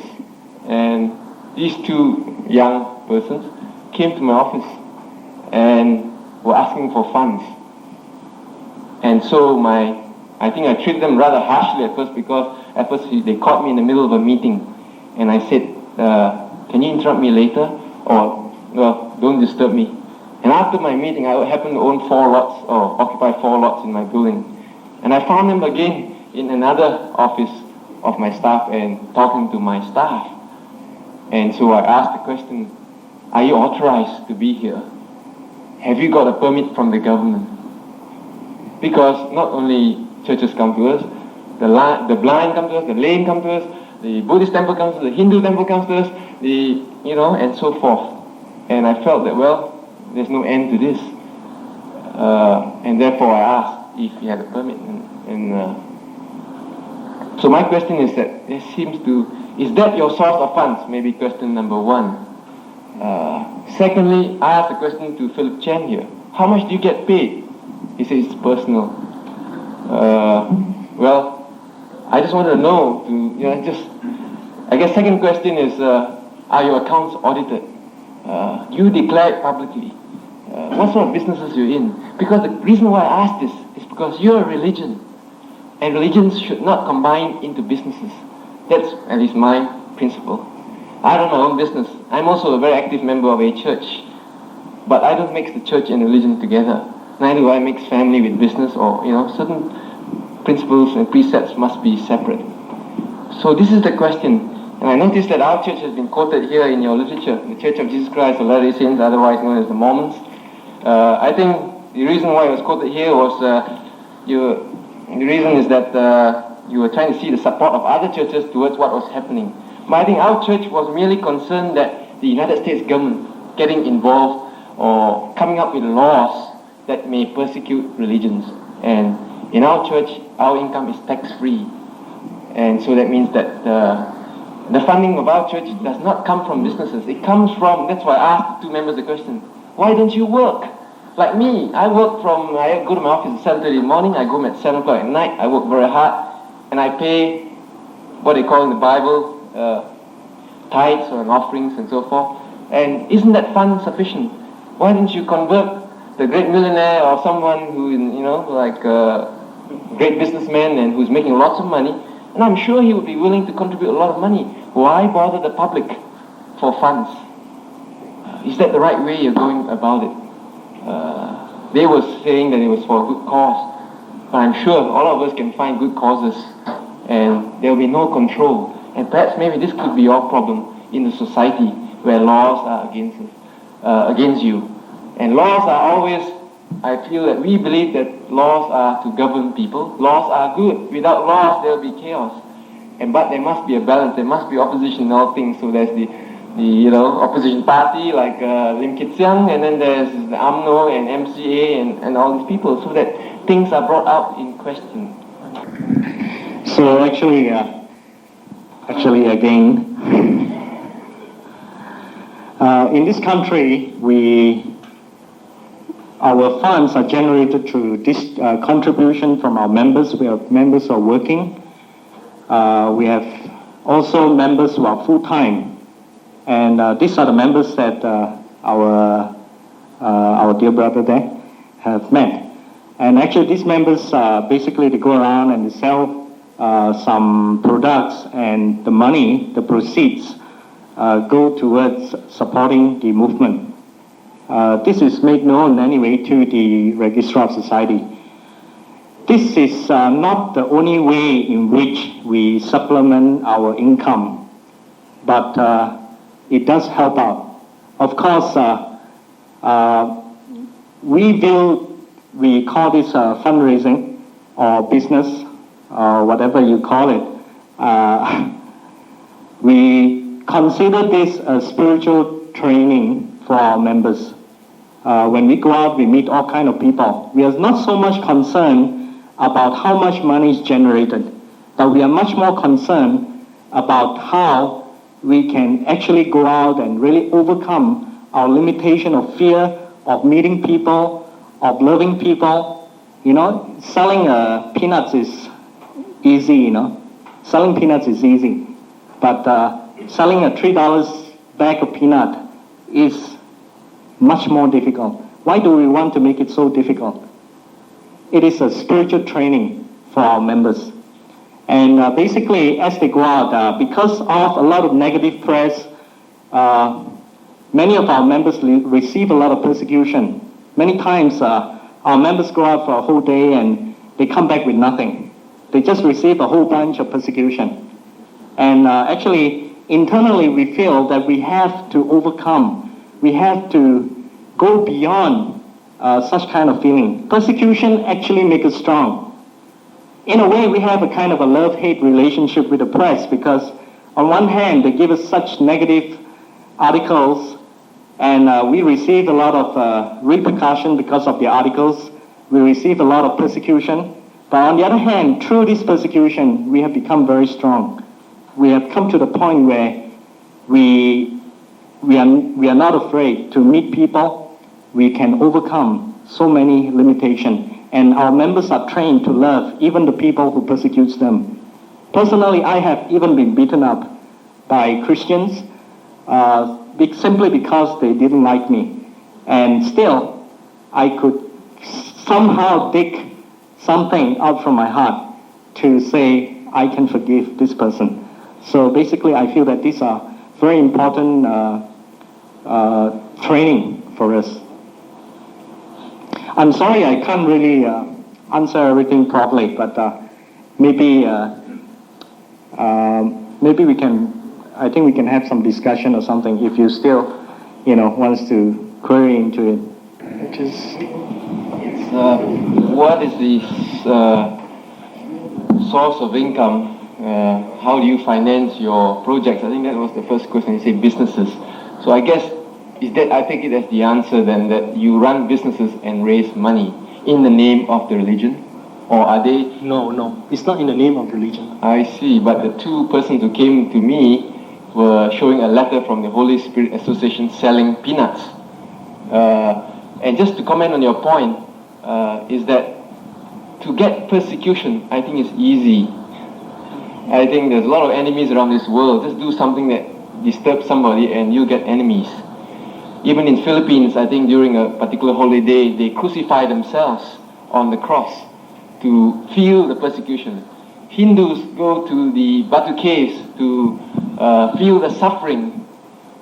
and these two young persons came to my office and were asking for funds. And so I think I treated them rather harshly at first, because at first they caught me in the middle of a meeting, and I said, can you interrupt me later? Or, well, don't disturb me. And after my meeting, I happened to own 4 lots, or occupy 4 lots in my building. And I found them again in another office of my staff and talking to my staff. And so I asked the question, are you authorized to be here? Have you got a permit from the government? Because not only churches come to us, the blind come to us, the lame come to us, the Buddhist temple comes to us, the Hindu temple comes to us, and so forth. And I felt that, well, there's no end to this. And therefore I asked if he had a permit. So my question is that is that your source of funds? Maybe question number 1. Secondly, I asked a question to Philip Chen here. How much do you get paid? He says it's personal. Well, I just wanted to know, I guess second question is, are your accounts audited? You declare it publicly. What sort of businesses you're in? Because the reason why I ask this is because you're a religion, and religions should not combine into businesses. That's at least my principle. I run my own business. I'm also a very active member of a church, but I don't mix the church and religion together. Neither do I mix family with business, or certain principles and precepts must be separate. So this is the question. And I noticed that our church has been quoted here in your literature, the Church of Jesus Christ of Latter-day Saints, otherwise known as the Mormons. I think the reason why it was quoted here was the reason is that you were trying to see the support of other churches towards what was happening. But I think our church was merely concerned that the United States government getting involved or coming up with laws that may persecute religions. And in our church, our income is tax-free. And so that means that the funding of our church does not come from businesses. It comes from, that's why I asked two members the question, why don't you work? Like me, I go to my office at 7:30 in the morning, I go home at 7 o'clock at night, I work very hard, and I pay what they call in the Bible tithes or offerings and so forth. And isn't that fund sufficient? Why don't you convert the great millionaire or someone who, like a great businessman and who's making lots of money, and I'm sure he would be willing to contribute a lot of money. Why bother the public for funds? Is that the right way you're going about it? They were saying that it was for a good cause, but I'm sure all of us can find good causes, and there will be no control. And perhaps maybe this could be your problem in the society where laws are against you. And laws are always, I feel that we believe that laws are to govern people. Laws are good. Without laws, there will be chaos. But there must be a balance. There must be opposition in all things. So there's the opposition party like Lim Kit Siang, and then there's the AMNO and MCA and all these people, so that things are brought out in question. So actually again, in this country, our funds are generated through this contribution from our members. We have members who are working. We have also members who are full-time. And these are the members that our dear brother there have met. And actually these members, basically they go around and they sell some products, and the money, the proceeds, go towards supporting the movement. This is made known anyway to the Registrar of Society. This is not the only way in which we supplement our income, but it does help out. Of course, we call this fundraising or business, or whatever you call it. We consider this a spiritual training for our members. When we go out, we meet all kinds of people. We are not so much concerned about how much money is generated, but we are much more concerned about how we can actually go out and really overcome our limitation of fear, of meeting people, of loving people. Selling peanuts is easy, Selling peanuts is easy. But selling a $3 bag of peanut is much more difficult. Why do we want to make it so difficult? It is a spiritual training for our members. And basically, as they go out, because of a lot of negative press, many of our members receive a lot of persecution. Many times, our members go out for a whole day and they come back with nothing. They just receive a whole bunch of persecution. And actually, internally, we feel that we have to overcome. We have to go beyond such kind of feeling. Persecution actually makes us strong. In a way, we have a kind of a love-hate relationship with the press, because on one hand, they give us such negative articles, and we receive a lot of repercussion because of the articles. We receive a lot of persecution. But on the other hand, through this persecution, we have become very strong. We have come to the point where we are not afraid to meet people. We can overcome so many limitations. And our members are trained to love even the people who persecute them. Personally, I have even been beaten up by Christians. simply because they didn't like me. And still, I could somehow dig something out from my heart to say, I can forgive this person. So basically, I feel that these are very important training for us. I'm sorry I can't really answer everything properly, but maybe we can. I think we can have some discussion or something if you still, wants to query into it. What is the source of income? How do you finance your projects? I think that was the first question. You say businesses. So I guess I take it as the answer then, that you run businesses and raise money in the name of the religion, or are they? No, it's not in the name of religion. I see, but the two persons who came to me were showing a letter from the Holy Spirit Association selling peanuts. And just to comment on your point, is that to get persecution, I think is easy. I think there's a lot of enemies around this world. Just do something that disturbs somebody and you get enemies. Even in Philippines, I think during a particular holiday, they crucify themselves on the cross to feel the persecution. Hindus go to the Batu caves to feel the suffering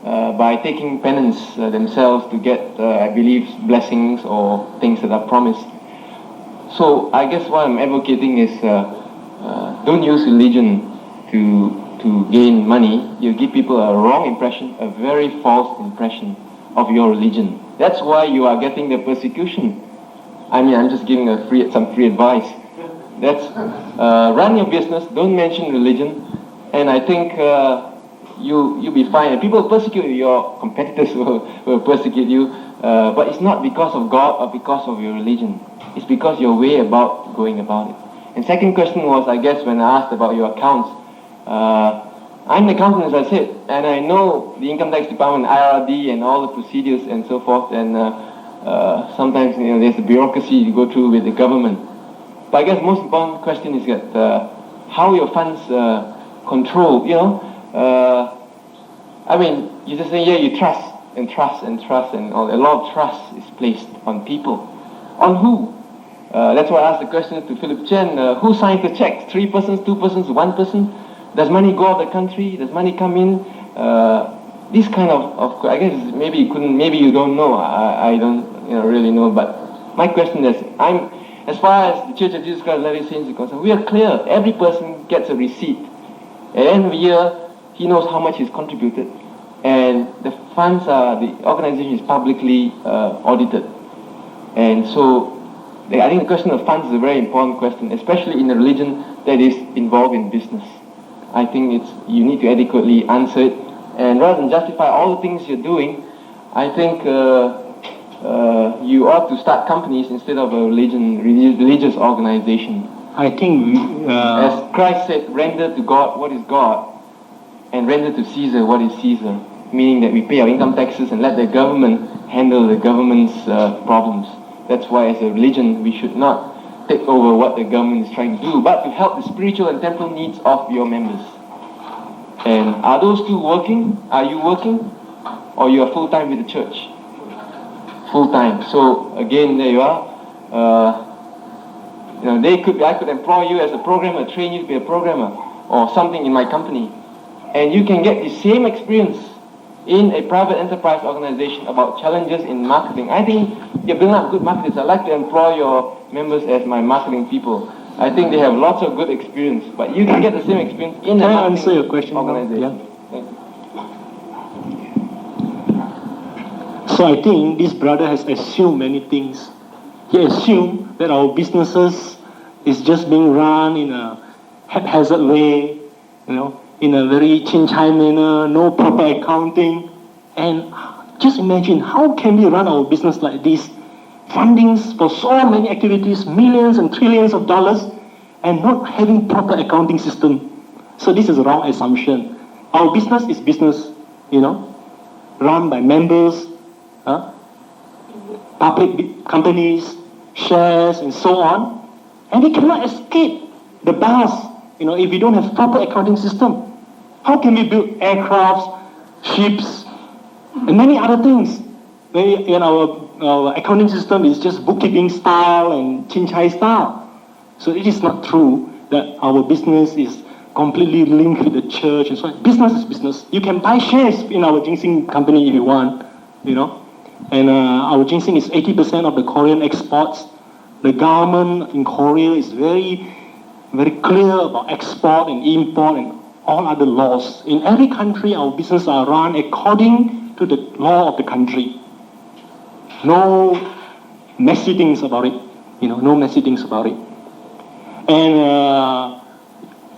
by taking penance themselves to get, I believe, blessings or things that are promised. So I guess what I'm advocating is don't use religion to gain money. You give people a wrong impression, a very false impression of your religion. That's why you are getting the persecution. I mean, I'm just giving some free advice. That's run your business, don't mention religion, and I think you'll be fine. And people persecute you, your competitors will persecute you, but it's not because of God or because of your religion. It's because your way about going about it. And second question was, I guess, when I asked about your accounts, I'm an accountant, as I said, and I know the income tax department, IRD, and all the procedures and so forth, and sometimes there's a bureaucracy you go through with the government. But I guess the most important question is that how your funds control, I mean, you just say, you trust, and all. A lot of trust is placed on people. On who? That's why I asked the question to Philip Chen, who signs the checks? 3 persons, 2 persons, 1 person? Does money go out of the country? Does money come in? This kind of I guess maybe you don't know. I don't really know. But my question is, as far as the Church of Jesus Christ of Latter-day Saints is concerned, we are clear. Every person gets a receipt. At the end of the year, he knows how much he's contributed, and the organization is publicly audited. And so, I think the question of funds is a very important question, especially in a religion that is involved in business. I think you need to adequately answer it, and rather than justify all the things you're doing, I think you ought to start companies instead of a religious organization. I think as Christ said, render to God what is God, and render to Caesar what is Caesar, meaning that we pay our income taxes and let the government handle the government's problems. That's why as a religion we should not take over what the government is trying to do, but to help the spiritual and temporal needs of your members. And are those two working? Are you working? Or you are full-time with the church? Full-time. So again, there you are. I could employ you as a programmer, train you to be a programmer, or something in my company. And you can get the same experience in a private enterprise organization about challenges in marketing. I think you're building up good marketers. I'd like to employ your members as my marketing people. I think they have lots of good experience, but you can get the same experience in a marketing answer your question organization. Yeah. Thank you. So I think this brother has assumed many things. He assumed that our businesses is just being run in a haphazard way, in a very chin-chai manner, no proper accounting. And just imagine, how can we run our business like this? Fundings for so many activities, millions and trillions of dollars, and not having proper accounting system. So this is a wrong assumption. Our business is business, run by members, public companies, shares, and so on. And we cannot escape the bars, if we don't have proper accounting system. How can we build aircrafts, ships, and many other things. In our accounting system is just bookkeeping style and chin-chai style. So it is not true that our business is completely linked with the church and so on. Business is business. You can buy shares in our ginseng company if you want, And our ginseng is 80% of the Korean exports. The government in Korea is very, very clear about export and import and all other laws. In every country, our business are run according to the law of the country. No messy things about it, no messy things about it. And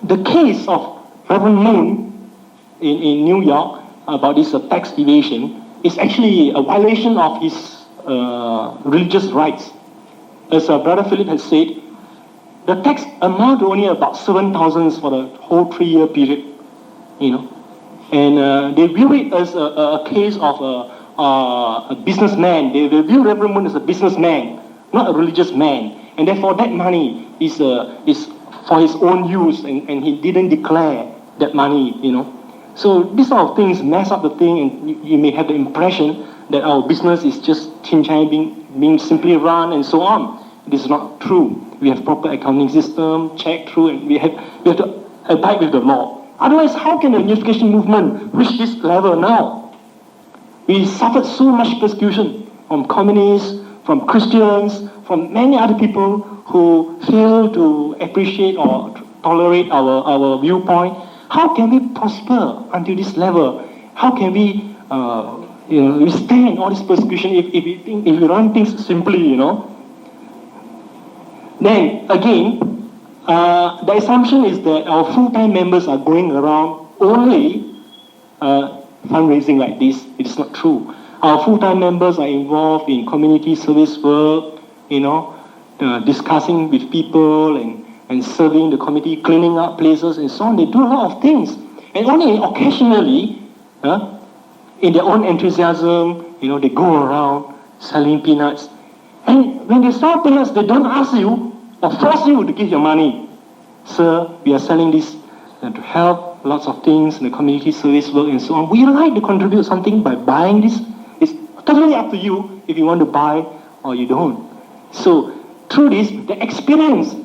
the case of Reverend Moon in New York about this tax evasion is actually a violation of his religious rights. As Brother Philip has said, the tax amount only about 7,000 for the whole 3-year period, And they view it as a case of a businessman. They view Reverend Moon as a businessman, not a religious man. And therefore that money is for his own use, and he didn't declare that money, So these sort of things mess up the thing, and you may have the impression that our business is just chin-chai being simply run and so on. It is not true. We have proper accounting system, check through, and we have to abide with the law. Otherwise, how can the unification movement reach this level now? We suffered so much persecution from communists, from Christians, from many other people who fail to appreciate or tolerate our viewpoint. How can we prosper until this level? How can we withstand all this persecution if we run things simply, Then again, the assumption is that our full-time members are going around only fundraising like this. It is not true. Our full-time members are involved in community service work, discussing with people and serving the community, cleaning up places and so on. They do a lot of things. And only occasionally, in their own enthusiasm, they go around selling peanuts. And when they sell peanuts, they don't ask you or force you to give your money. Sir, we are selling this to help lots of things in the community service work and so on. We like to contribute something by buying this. It's totally up to you if you want to buy or you don't. So through this, the experience,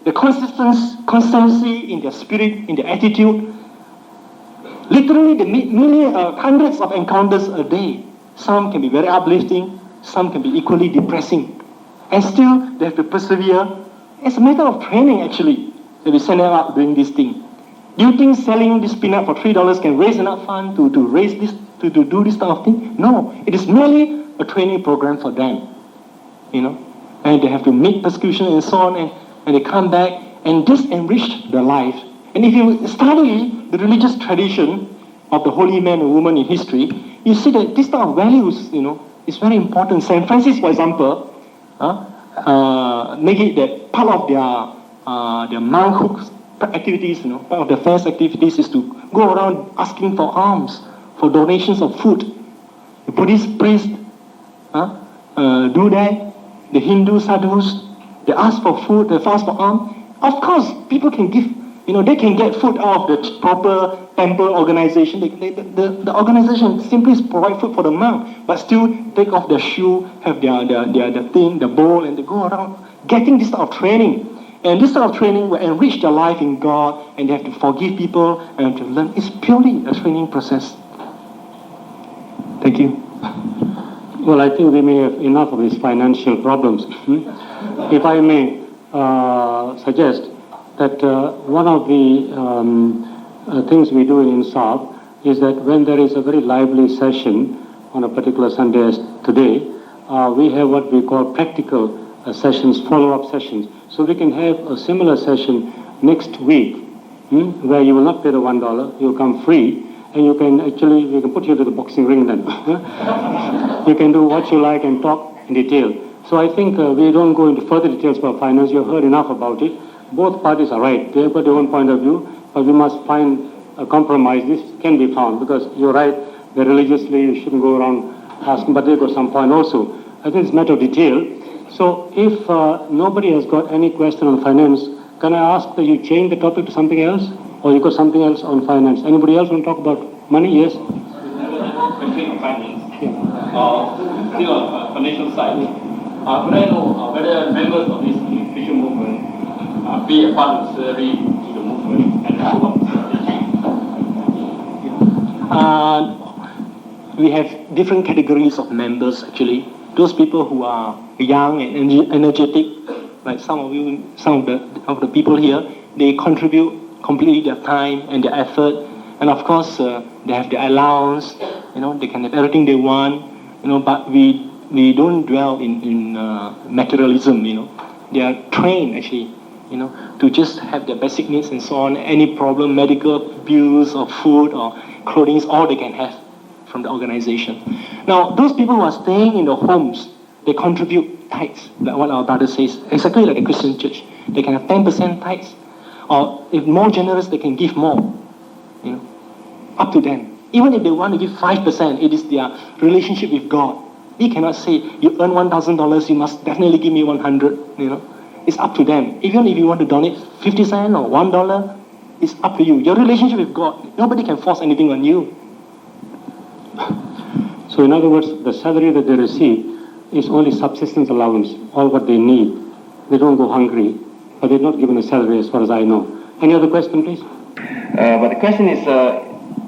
the constancy in their spirit, in their attitude, literally they meet hundreds of encounters a day. Some can be very uplifting, some can be equally depressing. And still, they have to persevere. It's a matter of training, actually, that we send them out doing this thing. Do you think selling this peanut for $3 can raise enough fund to raise this, to do this type of thing? No, it is merely a training program for them, And they have to meet persecution and so on, and they come back, and this enriched their life. And if you study the religious tradition of the holy men and women in history, you see that this type of values, is very important. St. Francis, for example, make it that part of their monkhood activities, part of their first activities is to go around asking for alms, for donations of food. The Buddhist priests do that. The Hindu sadhus, they ask for food, they fast for alms. Of course, people can give, they can get food out of the proper temple organization. The organization simply provide food for the monk, but still take off their shoe, have their thing, the bowl, and they go around getting this type of training. And this type of training will enrich their life in God, and they have to forgive people and to learn. It's purely a training process. Thank you. Well, I think we may have enough of these financial problems. If I may suggest that one of the things we do in Insaf is that when there is a very lively session on a particular Sunday as today, we have what we call practical sessions, follow-up sessions. So we can have a similar session next week where you will not pay the $1, you'll come free, and we can put you to the boxing ring then. You can do what you like and talk in detail. So I think we don't go into further details about finance. You've heard enough about it. Both parties are right. They have got their own point of view, but we must find a compromise. This can be found, because you're right that religiously you shouldn't go around asking, but they've got some point also. I think it's a matter of detail. So if nobody has got any question on finance, can I ask that you change the topic to something else? Or you got something else on finance? Anybody else want to talk about money? Yes? Finance. Still on a financial side, could I know whether members of this Unification movement pay a part of salary to the movement and how much? We have different categories of members actually. Those people who are young and energetic, like some of the people here, they contribute completely their time and their effort, and of course they have their allowance. They can have everything they want. But we don't dwell in materialism. They are trained actually, to just have their basic needs and so on. Any problem, medical bills or food or clothing is all they can have from the organization. Now, those people who are staying in the homes, they contribute tithes, like what our brother says, exactly like a Christian church. They can have 10% tithes, or if more generous, they can give more. Up to them. Even if they want to give 5%, it is their relationship with God. We cannot say, you earn $1,000, you must definitely give me 100. It's up to them. Even if you want to donate 50 cents or $1, it's up to you. Your relationship with God, nobody can force anything on you. So in other words, the salary that they receive is only subsistence allowance, all what they need. They don't go hungry, but they're not given a salary as far as I know. Any other question, please? But the question is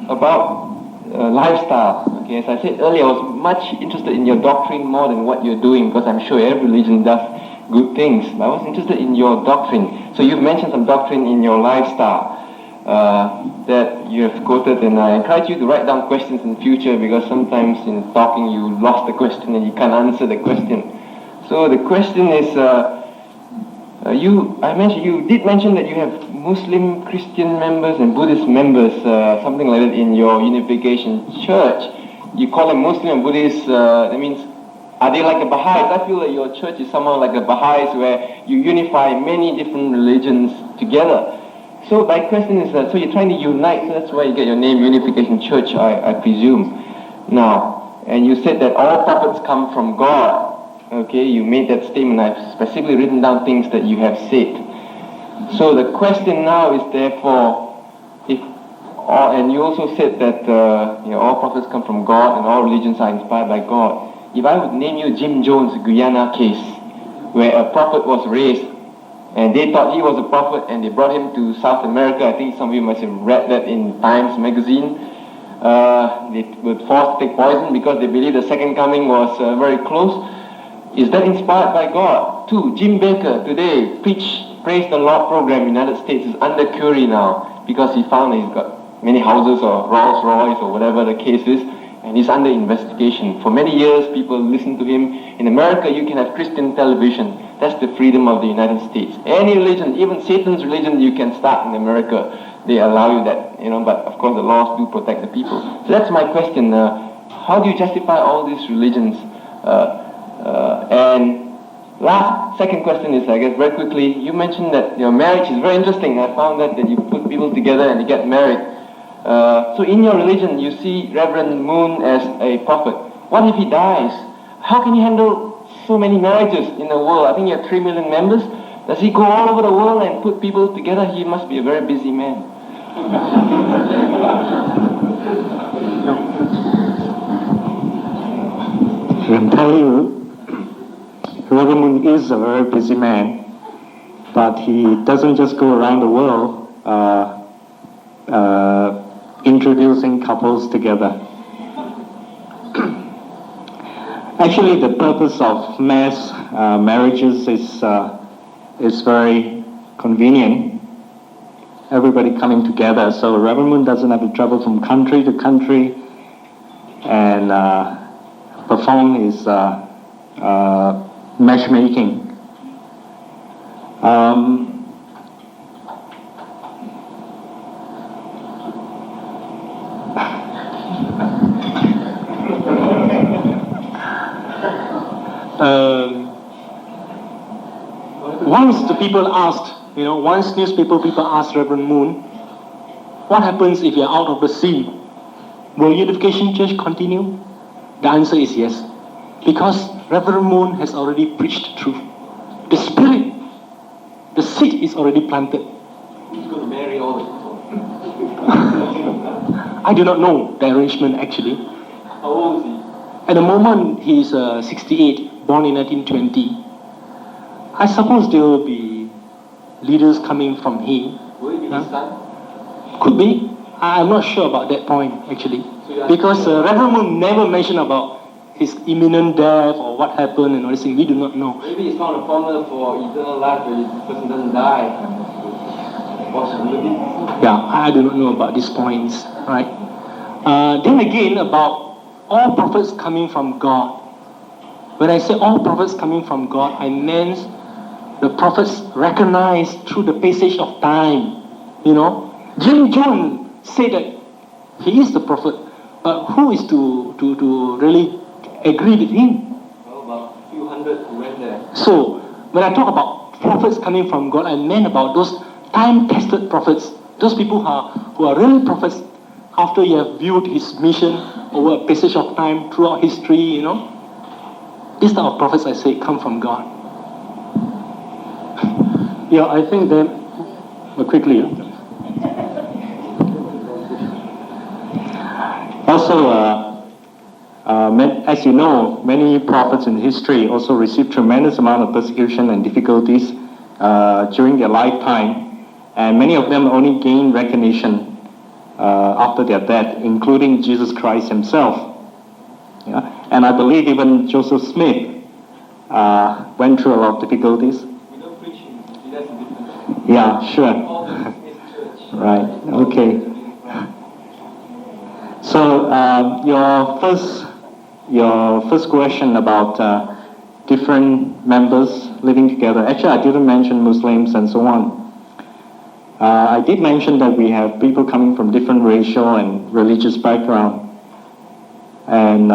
about lifestyle. Okay, as I said earlier, I was much interested in your doctrine more than what you're doing, because I'm sure every religion does good things. But I was interested in your doctrine. So you've mentioned some doctrine in your lifestyle that you have quoted, and I encourage you to write down questions in future, because sometimes in talking you lost the question and you can't answer the question. So the question is, you did mention that you have Muslim, Christian members and Buddhist members, something like that in your Unification church. You call them Muslim and Buddhist, that means, are they like a Baha'is? I feel that your church is somehow like a Baha'is, where you unify many different religions together. So my question is, so you're trying to unite, so that's why you get your name Unification Church, I presume. Now, and you said that all prophets come from God. Okay, you made that statement. I've specifically written down things that you have said. So the question now is therefore, and you also said that all prophets come from God and all religions are inspired by God. If I would name you Jim Jones' Guyana case, where a prophet was raised, and they thought he was a prophet, and they brought him to South America. I think some of you must have read that in Times magazine. They were forced to take poison because they believed the second coming was very close. Is that inspired by God? 2, Jim Baker today Praise the Lord program in the United States is under query now, because he found he's got many houses or Rolls Royce or whatever the case is, and he's under investigation. For many years, people listen to him. In America, you can have Christian television. That's the freedom of the United States. Any religion, even Satan's religion, you can start in America. They allow you that, but of course the laws do protect the people. So that's my question. How do you justify all these religions? And second question is, I guess very quickly, you mentioned that your marriage is very interesting. I found that you put people together and they get married. So in your religion, you see Reverend Moon as a prophet. What if he dies? How can he handle so many marriages in the world? I think you have 3 million members. Does he go all over the world and put people together? He must be a very busy man. I can tell you, Reverend Moon is a very busy man, but he doesn't just go around the world introducing couples together. Actually, the purpose of mass marriages is very convenient. Everybody coming together, so Reverend Moon doesn't have to travel from country to country and perform his matchmaking. Once the people asked, once newspaper people asked Reverend Moon, what happens if you're out of the sea? Will Unification Church continue? The answer is yes. Because Reverend Moon has already preached the truth. The Spirit, the seed is already planted. He's going to marry all the people. I do not know the arrangement actually. How old is he? At the moment, he's 68, born in 1920. I suppose there will be leaders coming from him. Will it be his son? Could be. I'm not sure about that point, actually. Because Reverend Moon never mentioned about his imminent death or what happened and all this thing. We do not know. Maybe it's not a formula for eternal life where the person doesn't die. Possibility. Yeah, I do not know about these points, right? Then again, about all prophets coming from God. When I say all prophets coming from God, I meant the prophets recognized through the passage of time. You know, Jim John said that he is the prophet, but who is to really agree with him? Well, about a few hundred who went there. So, when I talk about prophets coming from God, I meant about those time-tested prophets, those people who are really prophets after you have viewed his mission over a passage of time throughout history, you know. These type of prophets, I say, come from God. Yeah, I think that, quickly. Also, as you know, many prophets in history also received tremendous amount of persecution and difficulties during their lifetime, and many of them only gained recognition after their death, including Jesus Christ himself. Yeah? And I believe even Joseph Smith went through a lot of difficulties. We don't preach him. That's the difference. Yeah, sure. All this is church. Right, okay. So your first question about different members living together. Actually, I didn't mention Muslims and so on. I did mention that we have people coming from different racial and religious background. And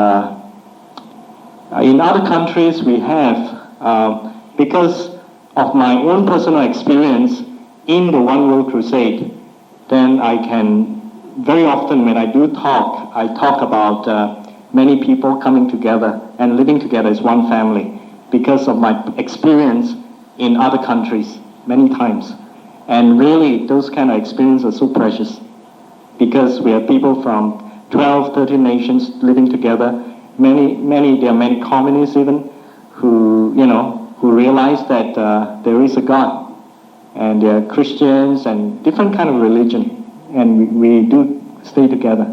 in other countries we have, because of my own personal experience in the One World Crusade, then I can, very often when I do talk, I talk about many people coming together and living together as one family because of my experience in other countries many times. And really, those kind of experiences are so precious because we have people from 12, 13 nations living together. There are many communists even who realize that there is a God, and there are Christians and different kind of religion, and we do stay together.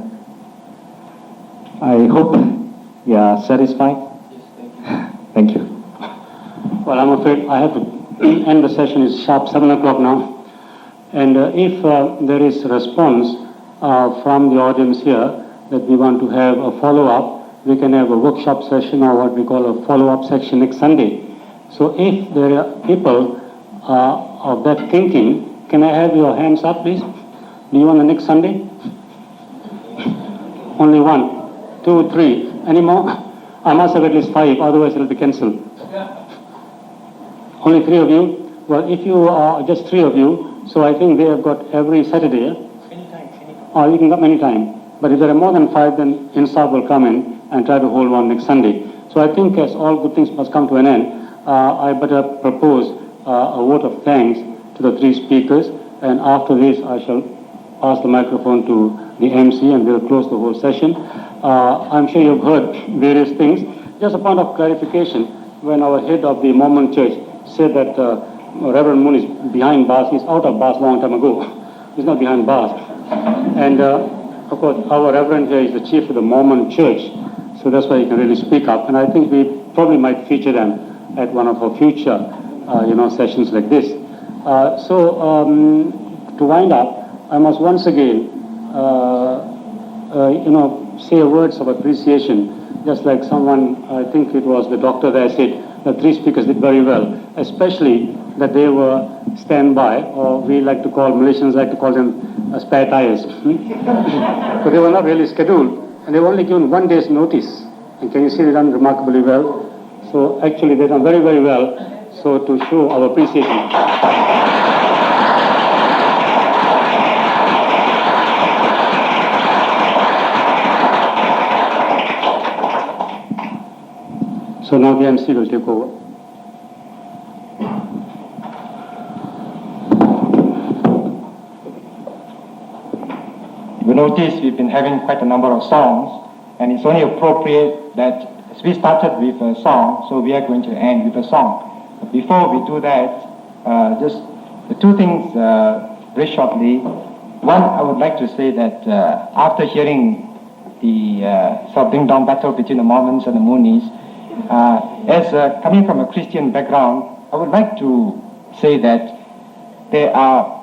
I hope you are satisfied. Yes, Thank you. Well, I'm afraid I have to end the session. It's sharp 7 o'clock now. And if there is a response from the audience here that we want to have a follow-up, we can have a workshop session or what we call a follow-up section next Sunday. So if there are people of that thinking, can I have your hands up, please? Do you want the next Sunday? Only 1, 2, 3. Any more? I must have at least 5, otherwise it will be cancelled. Only 3 of you? Well, if you are just 3 of you, so I think they have got every Saturday. Anytime. Or you can come anytime. But if there are more than 5, then Insaf will come in and try to hold one next Sunday. So I think as all good things must come to an end, I better propose a vote of thanks to the 3 speakers. And after this, I shall pass the microphone to the MC and we'll close the whole session. I'm sure you've heard various things. Just a point of clarification, when our head of the Mormon Church said that Reverend Moon is behind bars, he's out of bars long time ago. He's not behind bars. And of course, our Reverend here is the chief of the Mormon Church, so that's why he can really speak up. And I think we probably might feature them at one of our future, sessions like this. To wind up, I must once again, say words of appreciation, just like someone, I think it was the doctor there said, the 3 speakers did very well, especially that they were standby, or we like to call, Malaysians like to call them spare tires. So they were not really scheduled, and they were only given 1 day's notice. And can you see they done remarkably well? So actually they done very, very well. So to show our appreciation. So now the MC will take over. You notice we've been having quite a number of songs And it's only appropriate that as we started with a song, so we are going to end with a song. But before we do that, just the two things very shortly. One, I would like to say that after hearing the sort of ding-dong battle between the Mormons and the Moonies, as coming from a Christian background, I would like to say that there are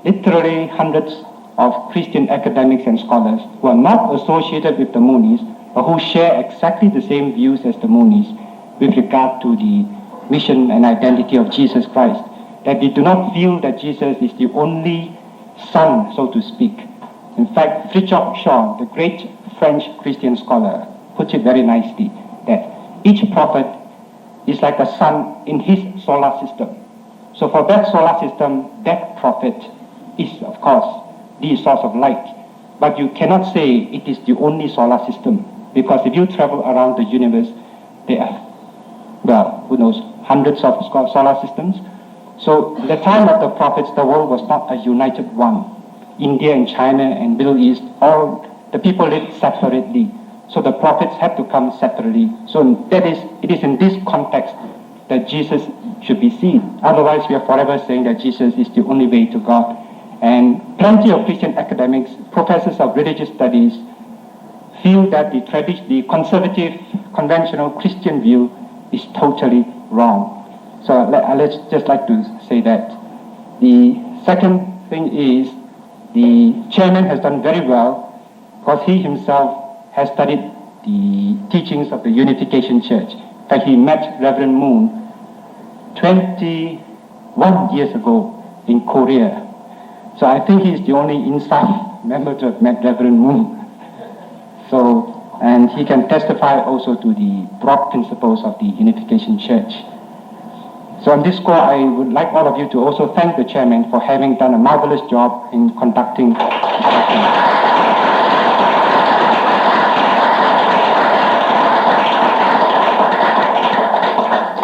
literally hundreds of Christian academics and scholars who are not associated with the Moonies, but who share exactly the same views as the Moonies with regard to the mission and identity of Jesus Christ. That they do not feel that Jesus is the only Son, so to speak. In fact, Fritjof Shaw, the great French Christian scholar, puts it very nicely, that each prophet is like a sun in his solar system. So for that solar system, that prophet is, of course, the source of light. But you cannot say it is the only solar system, because if you travel around the universe, there are, well, who knows, hundreds of solar systems. So at the time of the prophets, the world was not a united one. India and China and Middle East, all the people lived separately. So the prophets had to come separately. So it is in this context that Jesus should be seen. Otherwise, we are forever saying that Jesus is the only way to God. And plenty of Christian academics, professors of religious studies, feel that the conservative, conventional Christian view is totally wrong. So let's just like to say that. The second thing is the chairman has done very well because he himself has studied the teachings of the Unification Church. In fact, he met Reverend Moon 21 years ago in Korea. So I think he's the only Insaf member to have met Reverend Moon. So, and he can testify also to the broad principles of the Unification Church. So on this score, I would like all of you to also thank the chairman for having done a marvelous job in conducting.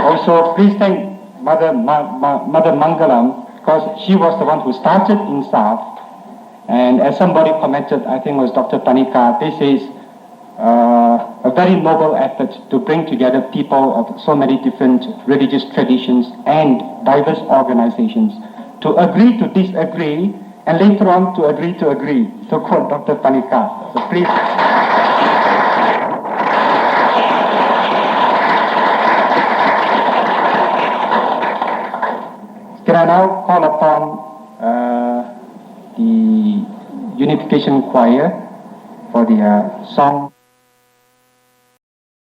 Also, please thank Mother Mangalam, because she was the one who started Insaf. And as somebody commented, I think it was Dr. Panika, this is a very noble effort to bring together people of so many different religious traditions and diverse organizations to agree to disagree and later on to agree, to quote Dr. Panika. So please. Can I now call upon the Unification Choir for the song